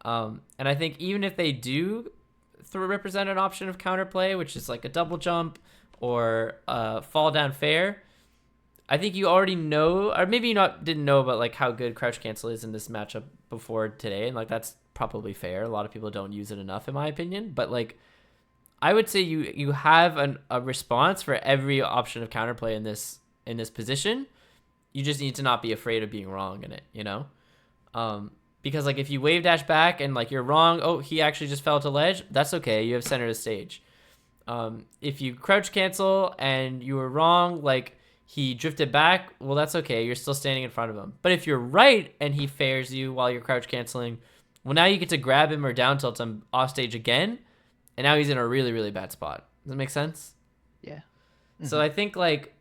A: And I think even if they do represent an option of counterplay, which is like a double jump or fall down fair, I think you already know, or maybe you didn't know about like how good crouch cancel is in this matchup before today, and like that's probably fair. A lot of people don't use it enough, in my opinion. But like, I would say you have a response for every option of counterplay in this position. You just need to not be afraid of being wrong in it, you know? Because like if you wave dash back and like you're wrong, oh, he actually just fell to ledge, that's okay. You have center of stage. If you crouch cancel and you were wrong, like he drifted back, well, that's okay. You're still standing in front of him. But if you're right and he fairs you while you're crouch canceling, well, now you get to grab him or down tilt him off stage again, and now he's in a really, really bad spot. Does that make sense?
B: Yeah.
A: So I think like,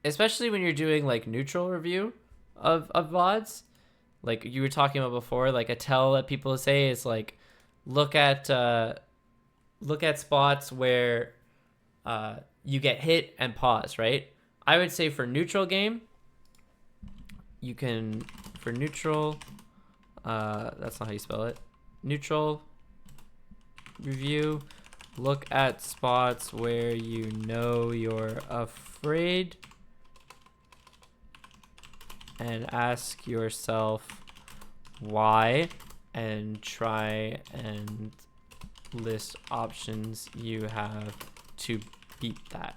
A: especially when you're doing like neutral review of VODs, like you were talking about before, like a tell that people say is like, look at spots where you get hit and pause, right? I would say for neutral game, you can, for neutral, that's not how you spell it, neutral review, look at spots where you know you're afraid and ask yourself why, and try and list options you have to beat that,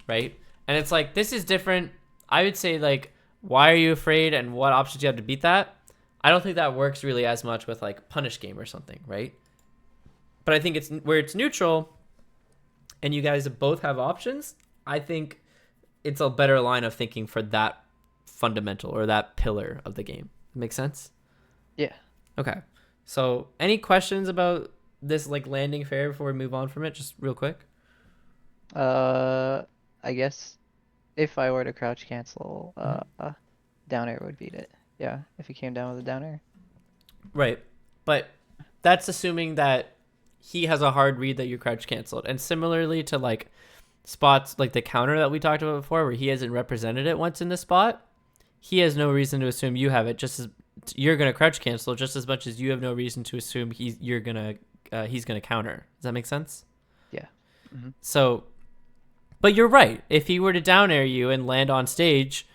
A: right? And it's like, this is different. I would say like, why are you afraid and what options you have to beat that? I don't think that works really as much with like punish game or something, right? But I think it's where it's neutral and you guys both have options, I think it's a better line of thinking for that fundamental or that pillar of the game. Make sense?
B: Yeah.
A: Okay. So any questions about this like landing fair before we move on from it, just real quick?
B: I guess if I were to crouch cancel, down air would beat it. Yeah, if he came down with a down air.
A: Right. But that's assuming that he has a hard read that you crouch canceled. And similarly to like spots like the counter that we talked about before, where he hasn't represented it once in the spot, he has no reason to assume you have it, just as you're going to crouch cancel just as much as you have no reason to assume he's going to counter. Does that make sense?
B: Yeah. Mm-hmm.
A: So, but you're right. If he were to down air you and land on stage,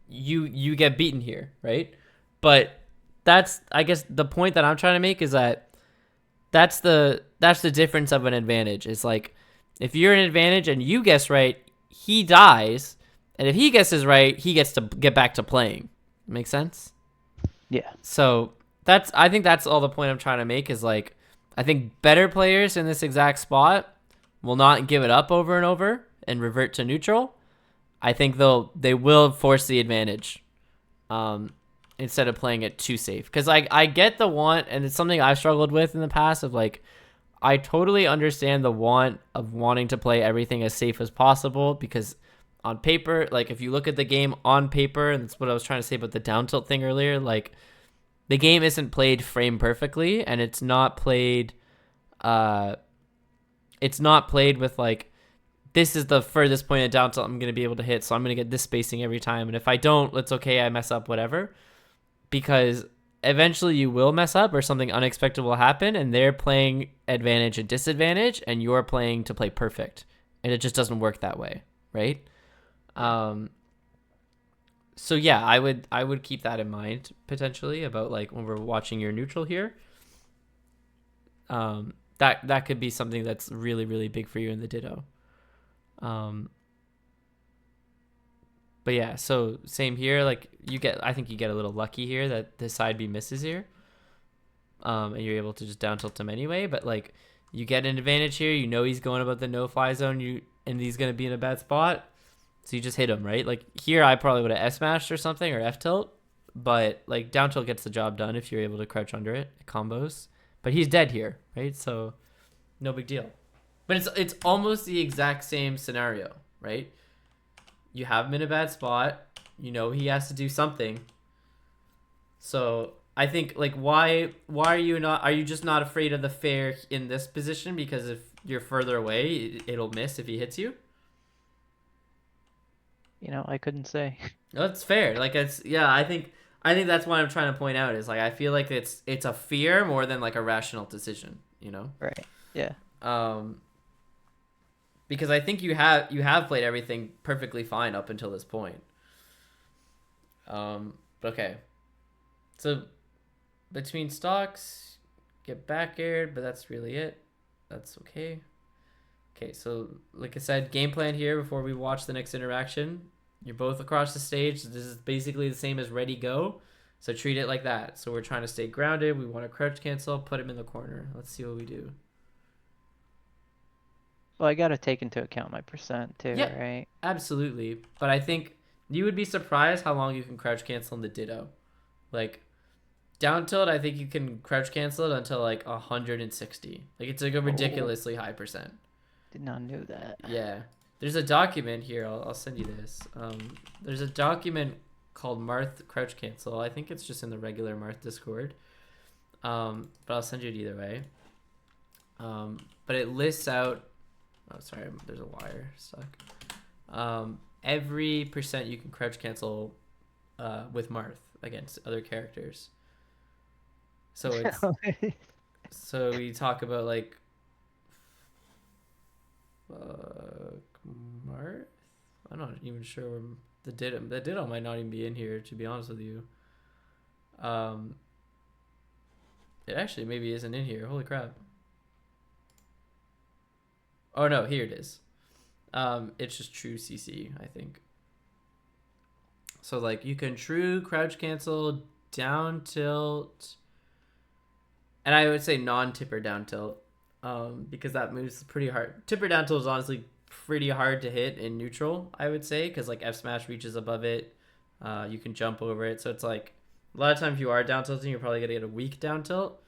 A: you get beaten here, right? But that's, I guess, the point that I'm trying to make is that that's the difference of an advantage. It's like, if you're an advantage and you guess right, he dies, and if he guesses right, he gets to get back to playing. Make sense?
B: Yeah.
A: So I think that's all the point I'm trying to make is like, I think better players in this exact spot will not give it up over and over and revert to neutral. I think they will force the advantage, instead of playing it too safe. Because I get the want, and it's something I've struggled with in the past of like, I totally understand the want of wanting to play everything as safe as possible, because on paper, like if you look at the game on paper, and that's what I was trying to say about the down tilt thing earlier, like the game isn't played frame perfectly, and it's not played with like, this is the furthest point of down tilt I'm going to be able to hit, so I'm going to get this spacing every time, and if I don't, it's okay, I mess up, whatever. Because eventually you will mess up or something unexpected will happen, and they're playing advantage and disadvantage, and you're playing to play perfect, and it just doesn't work that way, right? So yeah, I would keep that in mind potentially about like when we're watching your neutral here. That could be something that's really, really big for you in the Ditto. But yeah, so same here. Like I think you get a little lucky here that the side B misses here, and you're able to just down tilt him anyway. But like, you get an advantage here. You know he's going about the no fly zone. And he's gonna be in a bad spot, so you just hit him, right? Like here, I probably would have S smashed or something, or F tilt. But like down tilt gets the job done if you're able to crouch under it, combos. But he's dead here, right? So no big deal. But it's almost the exact same scenario, right? You have him in a bad spot. You know he has to do something. So I think like why are you just not afraid of the fair in this position? Because if you're further away, it'll miss if he hits you.
B: I couldn't say.
A: No, that's fair. Like I think that's what I'm trying to point out is like, I feel like it's a fear more than like a rational decision,
B: Right. Yeah.
A: Because I think you have played everything perfectly fine up until this point. Okay. So between stocks, get back aired, but that's really it. That's okay. Okay, so like I said, game plan here before we watch the next interaction. You're both across the stage. This is basically the same as ready, go. So treat it like that. So we're trying to stay grounded. We want to crouch cancel, put him in the corner. Let's see what we do.
B: Well, I got to take into account my percent too,
A: yeah,
B: right?
A: Absolutely. But I think you would be surprised how long you can crouch cancel in the Ditto. Like, down tilt, I think you can crouch cancel it until like 160. Like, it's like a ridiculously high percent.
B: Did not know that.
A: Yeah. There's a document here. I'll send you this. There's a document called Marth crouch cancel. I think it's just in the regular Marth Discord. But I'll send you it either way. But it lists out... Oh, sorry. There's a wire stuck. Every percent you can crouch cancel with Marth against other characters. So it's... So we talk about like... Marth? I'm not even sure where the Ditto might not even be in here, to be honest with you. It actually maybe isn't in here. Holy crap. Oh no, here it is. It's just true CC, I think. So like you can true crouch cancel, down tilt, and I would say non-tipper down tilt, because that moves pretty hard. Tipper down tilt is honestly pretty hard to hit in neutral, I would say, because like F smash reaches above it. You can jump over it, so it's like a lot of times if you are down tilting, you're probably gonna get a weak down tilt.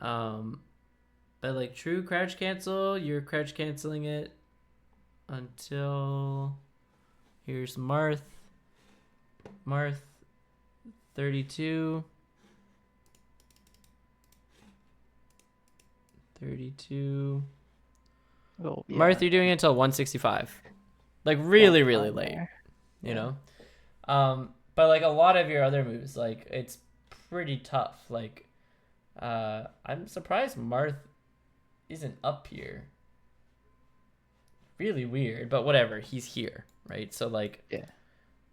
A: But like true crouch cancel, you're crouch canceling it until here's Marth 32. Oh, yeah. Marth, you're doing it until 165. Like really, really late. You know? But like a lot of your other moves, like it's pretty tough. Like I'm surprised Marth isn't up here. Really weird, but whatever, he's here, right? So like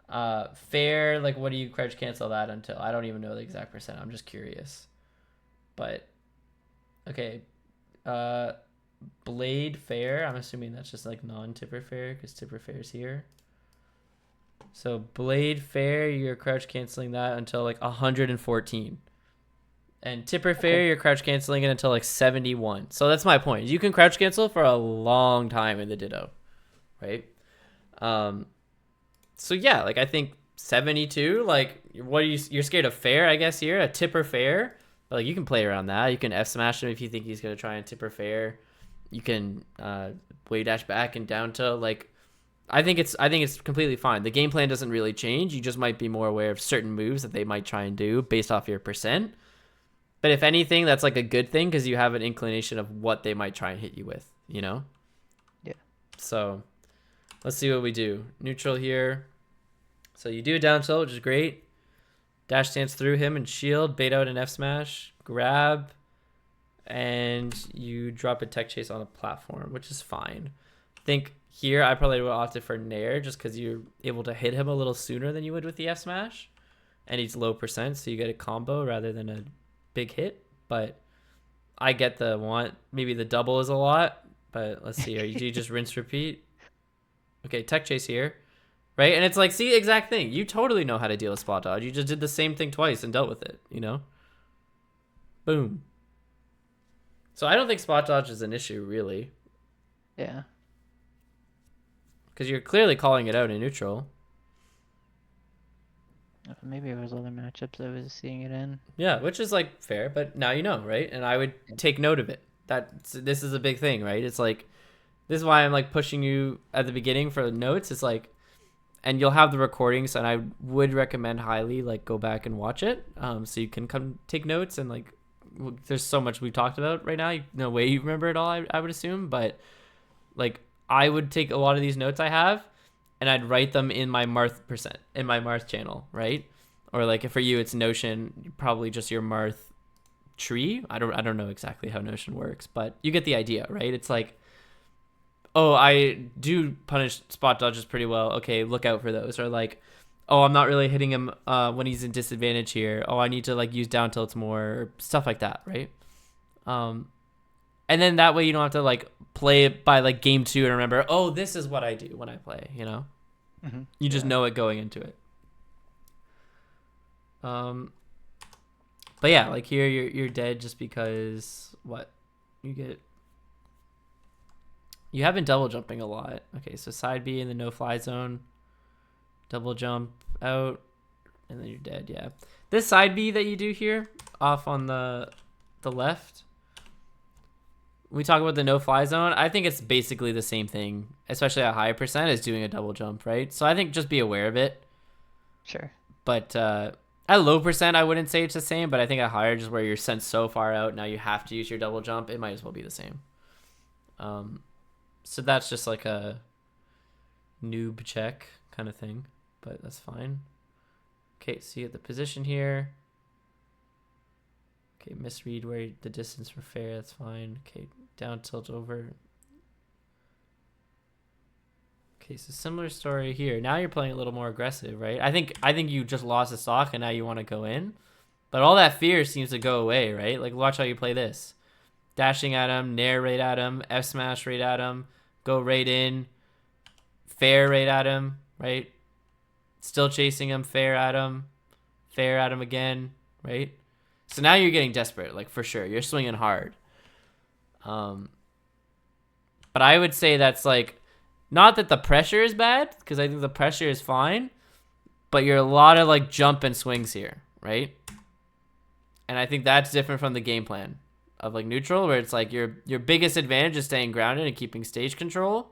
A: Fair, like what do you crouch cancel that until? I don't even know the exact percent. I'm just curious. But okay. Blade fair. I'm assuming that's just like non-tipper fair because tipper fair is here. So blade fair, you're crouch canceling that until like 114. And tipper fair, you're crouch canceling it until like 71. So that's my point. You can crouch cancel for a long time in the Ditto, right? So yeah, like I think 72. Like what are you're scared of fair? I guess here a tipper fair. But like you can play around that. You can F smash him if you think he's gonna try and tipper fair. You can wave dash back and down tilt. Like I think it's completely fine. The game plan doesn't really change. You just might be more aware of certain moves that they might try and do based off your percent. But if anything, that's like a good thing because you have an inclination of what they might try and hit you with, you know?
B: Yeah.
A: So let's see what we do. Neutral here. So you do a down tilt, which is great. Dash stance through him and shield, bait out an F smash, grab, and you drop a tech chase on a platform, which is fine. I think here I probably would opt for Nair just because you're able to hit him a little sooner than you would with the F smash. And he's low percent, so you get a combo rather than a big hit. But I get the want. Maybe the double is a lot, but let's see. Do you just rinse repeat? Okay, tech chase here. Right? And it's like, see, exact thing. You totally know how to deal with spot dodge. You just did the same thing twice and dealt with it, you know? Boom. So I don't think spot dodge is an issue, really.
B: Yeah.
A: Because you're clearly calling it out in neutral.
B: Maybe it was other matchups I was seeing it in.
A: Yeah, which is, like, fair, but now you know, right? And I would take note of it. This is a big thing, right? It's like, this is why I'm, like, pushing you at the beginning for the notes. It's like, and you'll have the recordings, and I would recommend highly, like, go back and watch it, so you can come take notes. And like, there's so much we've talked about right now. No way you remember it all, I would assume, but like, I would take a lot of these notes I have, and I'd write them in my Marth channel, right? Or like, for you, it's Notion, probably just your Marth tree. I don't know exactly how Notion works, but you get the idea, right? It's like, oh, I do punish spot dodges pretty well. Okay, look out for those. Or like, oh, I'm not really hitting him when he's in disadvantage here. Oh, I need to like use down tilts more, or stuff like that, right? And then that way you don't have to like play it by like game 2 and remember, oh, this is what I do when I play, you know?
B: Mm-hmm.
A: You just know it going into it. But yeah, like here you're dead just because what? You have been double jumping a lot. Okay, so side B in the no-fly zone. Double jump out. And then you're dead, yeah. This side B that you do here, off on the left. We talk about the no-fly zone. I think it's basically the same thing, especially at high percent, as doing a double jump, right? So I think just be aware of it.
B: Sure.
A: But at low percent, I wouldn't say it's the same. But I think at higher, just where you're sent so far out, now you have to use your double jump, it might as well be the same. So that's just like a noob check kind of thing, but that's fine. Okay, so you get the position here. Okay, misread where the distance for fair, that's fine. Okay, down tilt over. Okay, so similar story here. Now you're playing a little more aggressive, right? I think you just lost the stock and now you want to go in. But all that fear seems to go away, right? Like, watch how you play this. Dashing at him, nair right at him, F smash right at him, go right in, fair right at him, right? Still chasing him, fair at him again, right? So now you're getting desperate, like, for sure. You're swinging hard. But I would say that's like, not that the pressure is bad, because I think the pressure is fine, but you're a lot of like jump and swings here, right? And I think that's different from the game plan of like neutral, where it's like your biggest advantage is staying grounded and keeping stage control.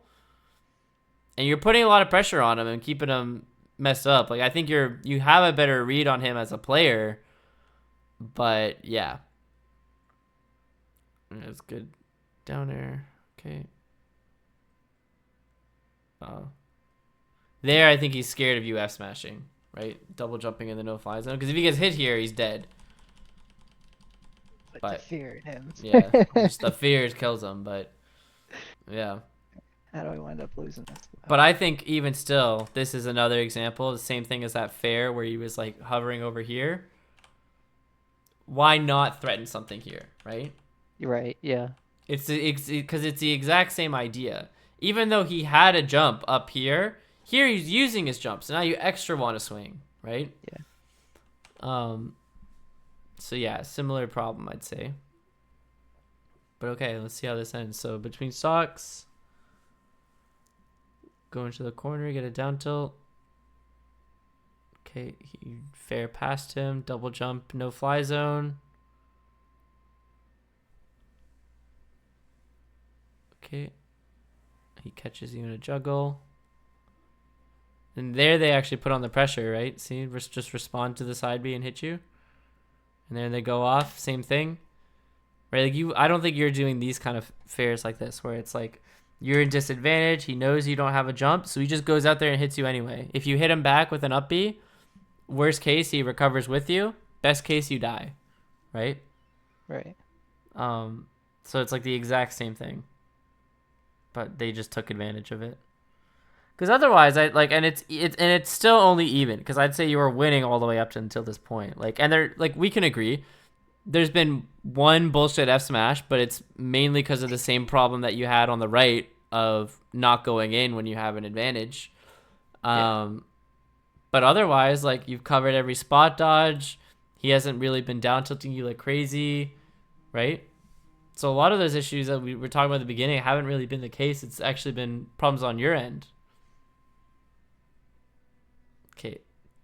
A: And you're putting a lot of pressure on him and keeping him messed up. Like, I think you have a better read on him as a player, but yeah. That's good. Down air. Okay. There, I think he's scared of you F smashing, right? Double jumping in the no-fly zone. Because if he gets hit here, he's dead.
B: But the fear in him.
A: Yeah, just the fear kills him, but yeah.
B: How do I wind up losing this?
A: But I think even still, this is another example. The same thing as that fair where he was like hovering over here. Why not threaten something here, right?
B: You're right. Yeah.
A: It's because it's the exact same idea. Even though he had a jump up here, here he's using his jump. So now you extra want to swing, right?
B: Yeah.
A: So yeah, similar problem, I'd say. But okay, let's see how this ends. So between stocks, go into the corner, get a down tilt. Okay, he fair past him, double jump, no fly zone. Okay, he catches you in a juggle. And there they actually put on the pressure, right? See, just respond to the side B and hit you. And then they go off, same thing. Right, like I don't think you're doing these kind of fairs like this, where it's like you're in disadvantage. He knows you don't have a jump, so he just goes out there and hits you anyway. If you hit him back with an up B, worst case he recovers with you. Best case you die, right?
B: Right.
A: So it's like the exact same thing, but they just took advantage of it. Because otherwise, and it's still only even. Because I'd say you were winning all the way up to until this point. Like, and they're like, we can agree. There's been one bullshit F smash, but it's mainly because of the same problem that you had on the right of not going in when you have an advantage. But otherwise, like, you've covered every spot dodge. He hasn't really been down tilting you like crazy, right? So a lot of those issues that we were talking about at the beginning haven't really been the case. It's actually been problems on your end. Okay,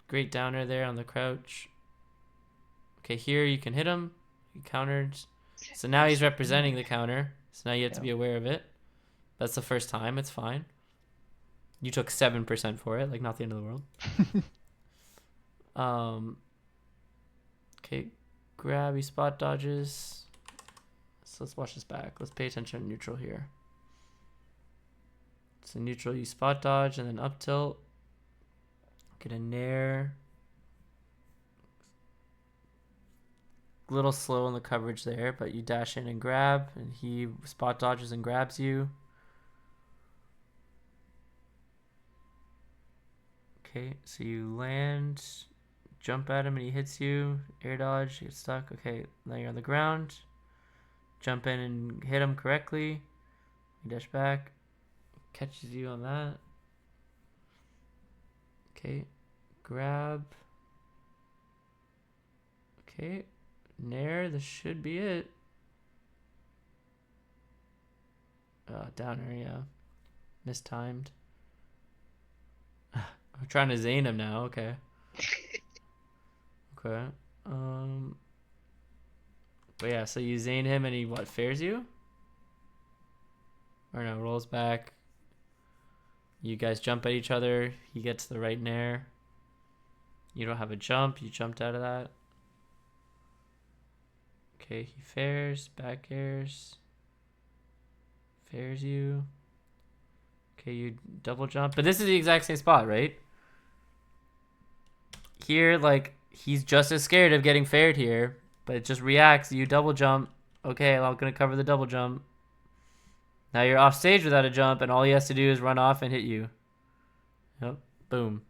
A: great downer there on the crouch. Okay, here you can hit him. He countered. So now he's representing the counter. So now you have to be aware of it. That's the first time. It's fine. You took 7% for it. Like, not the end of the world. Okay, grabby spot dodges. So let's watch this back. Let's pay attention to neutral here. So neutral, you spot dodge and then up tilt. Get a nair. A little slow on the coverage there, but you dash in and grab, and he spot dodges and grabs you. Okay, so you land, jump at him, and he hits you. Air dodge, you get stuck. Okay, now you're on the ground. Jump in and hit him correctly. You dash back, catches you on that. Okay, grab. Okay. Nair, this should be it. Downer, yeah. Mistimed. I'm trying to zane him now, okay. Okay. But yeah, so you zane him and he what, fairs you? Or no, rolls back. You guys jump at each other. He gets the right nair. You don't have a jump, you jumped out of that. Okay, he fairs, back airs, fairs you. Okay, you double jump. But this is the exact same spot, right? Here, like, he's just as scared of getting faired here, but it just reacts. You double jump. Okay, well, I'm going to cover the double jump. Now you're off stage without a jump, and all he has to do is run off and hit you. Yep, boom.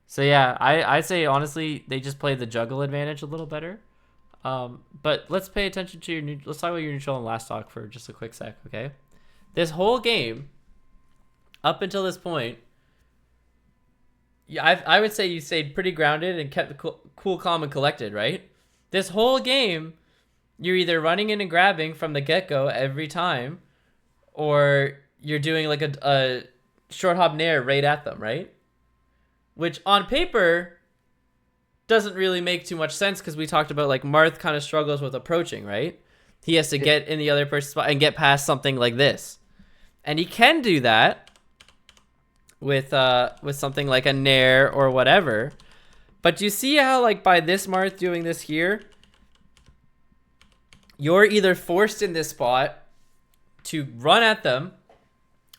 A: So yeah, I'd say, honestly, they just played the juggle advantage a little better. But let's pay attention to your let's talk about your neutral and last stock for just a quick sec, okay? This whole game, up until this point, I would say you stayed pretty grounded and kept the cool, calm, and collected, right? This whole game, you're either running in and grabbing from the get-go every time, or you're doing like a short hop nair right at them, right? Which on paper doesn't really make too much sense because we talked about like Marth kind of struggles with approaching, right? He has to get in the other person's spot and get past something like this. And he can do that with something like a nair or whatever. But you see how like by this Marth doing this here, you're either forced in this spot to run at them,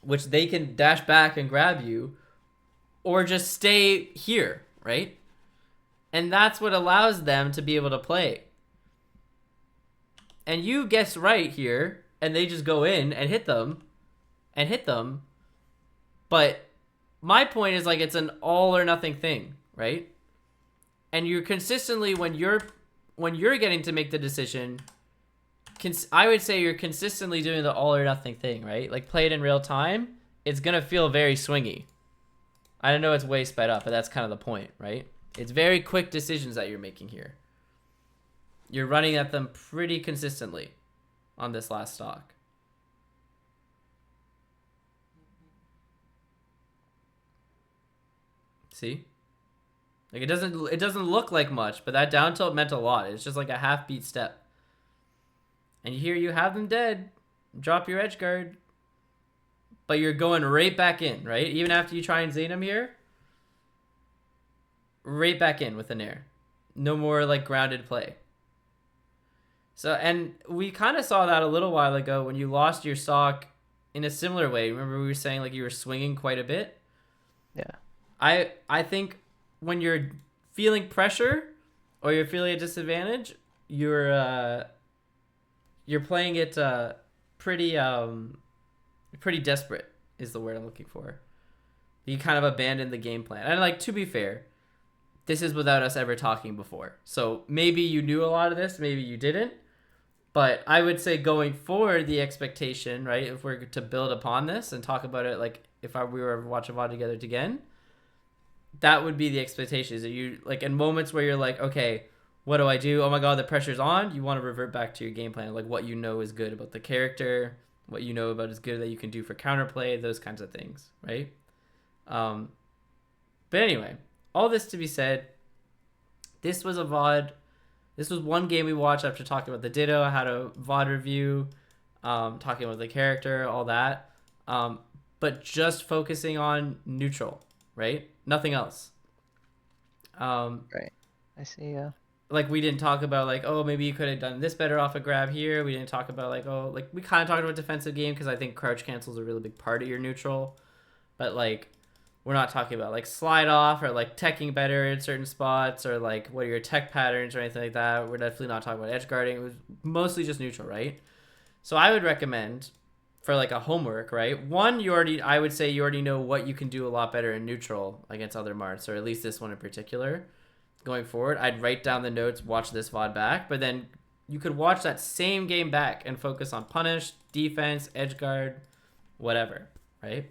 A: which they can dash back and grab you, or just stay here, right? And that's what allows them to be able to play. And you guess right here, and they just go in and hit them, But my point is like it's an all or nothing thing, right? And you're consistently when you're getting to make the decision, I would say you're consistently doing the all or nothing thing, right? Like play it in real time, it's gonna feel very swingy. I know it's way sped up, but that's kind of the point, right? It's very quick decisions that you're making here. You're running at them pretty consistently on this last stock. See? Like it doesn't look like much, but that down tilt meant a lot. It's just like a half beat step. And here you have them dead. Drop your edge guard. But you're going right back in, right? Even after you try and zane him here. Right back in with an air. No more like grounded play. So, and we kind of saw that a little while ago when you lost your stock in a similar way. Remember we were saying like you were swinging quite a bit?
B: Yeah.
A: I think when you're feeling pressure or you're feeling a disadvantage, you're playing it pretty desperate is the word I'm looking for. You kind of abandon the game plan. And like to be fair, this is without us ever talking before. So maybe you knew a lot of this, maybe you didn't. But I would say going forward, the expectation, right, if we're to build upon this and talk about it like if we were ever watching VOD together again, that would be the expectation. Is that you like in moments where you're like, okay, what do I do? Oh my god, the pressure's on. You want to revert back to your game plan, like what you know is good about the character, what you know about is good that you can do for counterplay, those kinds of things, right? But anyway, all this to be said, this was a VOD. This was one game we watched after talking about the Ditto. I had a VOD review, talking about the character, all that. But just focusing on neutral, right? Nothing else.
B: Right. I see, yeah.
A: Like we didn't talk about like, oh, maybe you could have done this better off a grab here. We didn't talk about like, oh, like we kind of talked about defensive game because I think crouch cancel is a really big part of your neutral. But like, we're not talking about like slide off or like teching better in certain spots or like what are your tech patterns or anything like that. We're definitely not talking about edge guarding. It was mostly just neutral, right? So I would recommend for like a homework, right? One, I would say you already know what you can do a lot better in neutral against other Marths, or at least this one in particular. Going forward, I'd write down the notes, watch this VOD back, but then you could watch that same game back and focus on punish, defense, edge guard, whatever, right?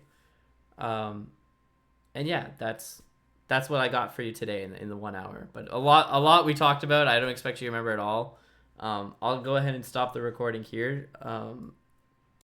A: And yeah, that's what I got for you today in the 1 hour. But a lot we talked about. I don't expect you to remember it all. I'll go ahead and stop the recording here.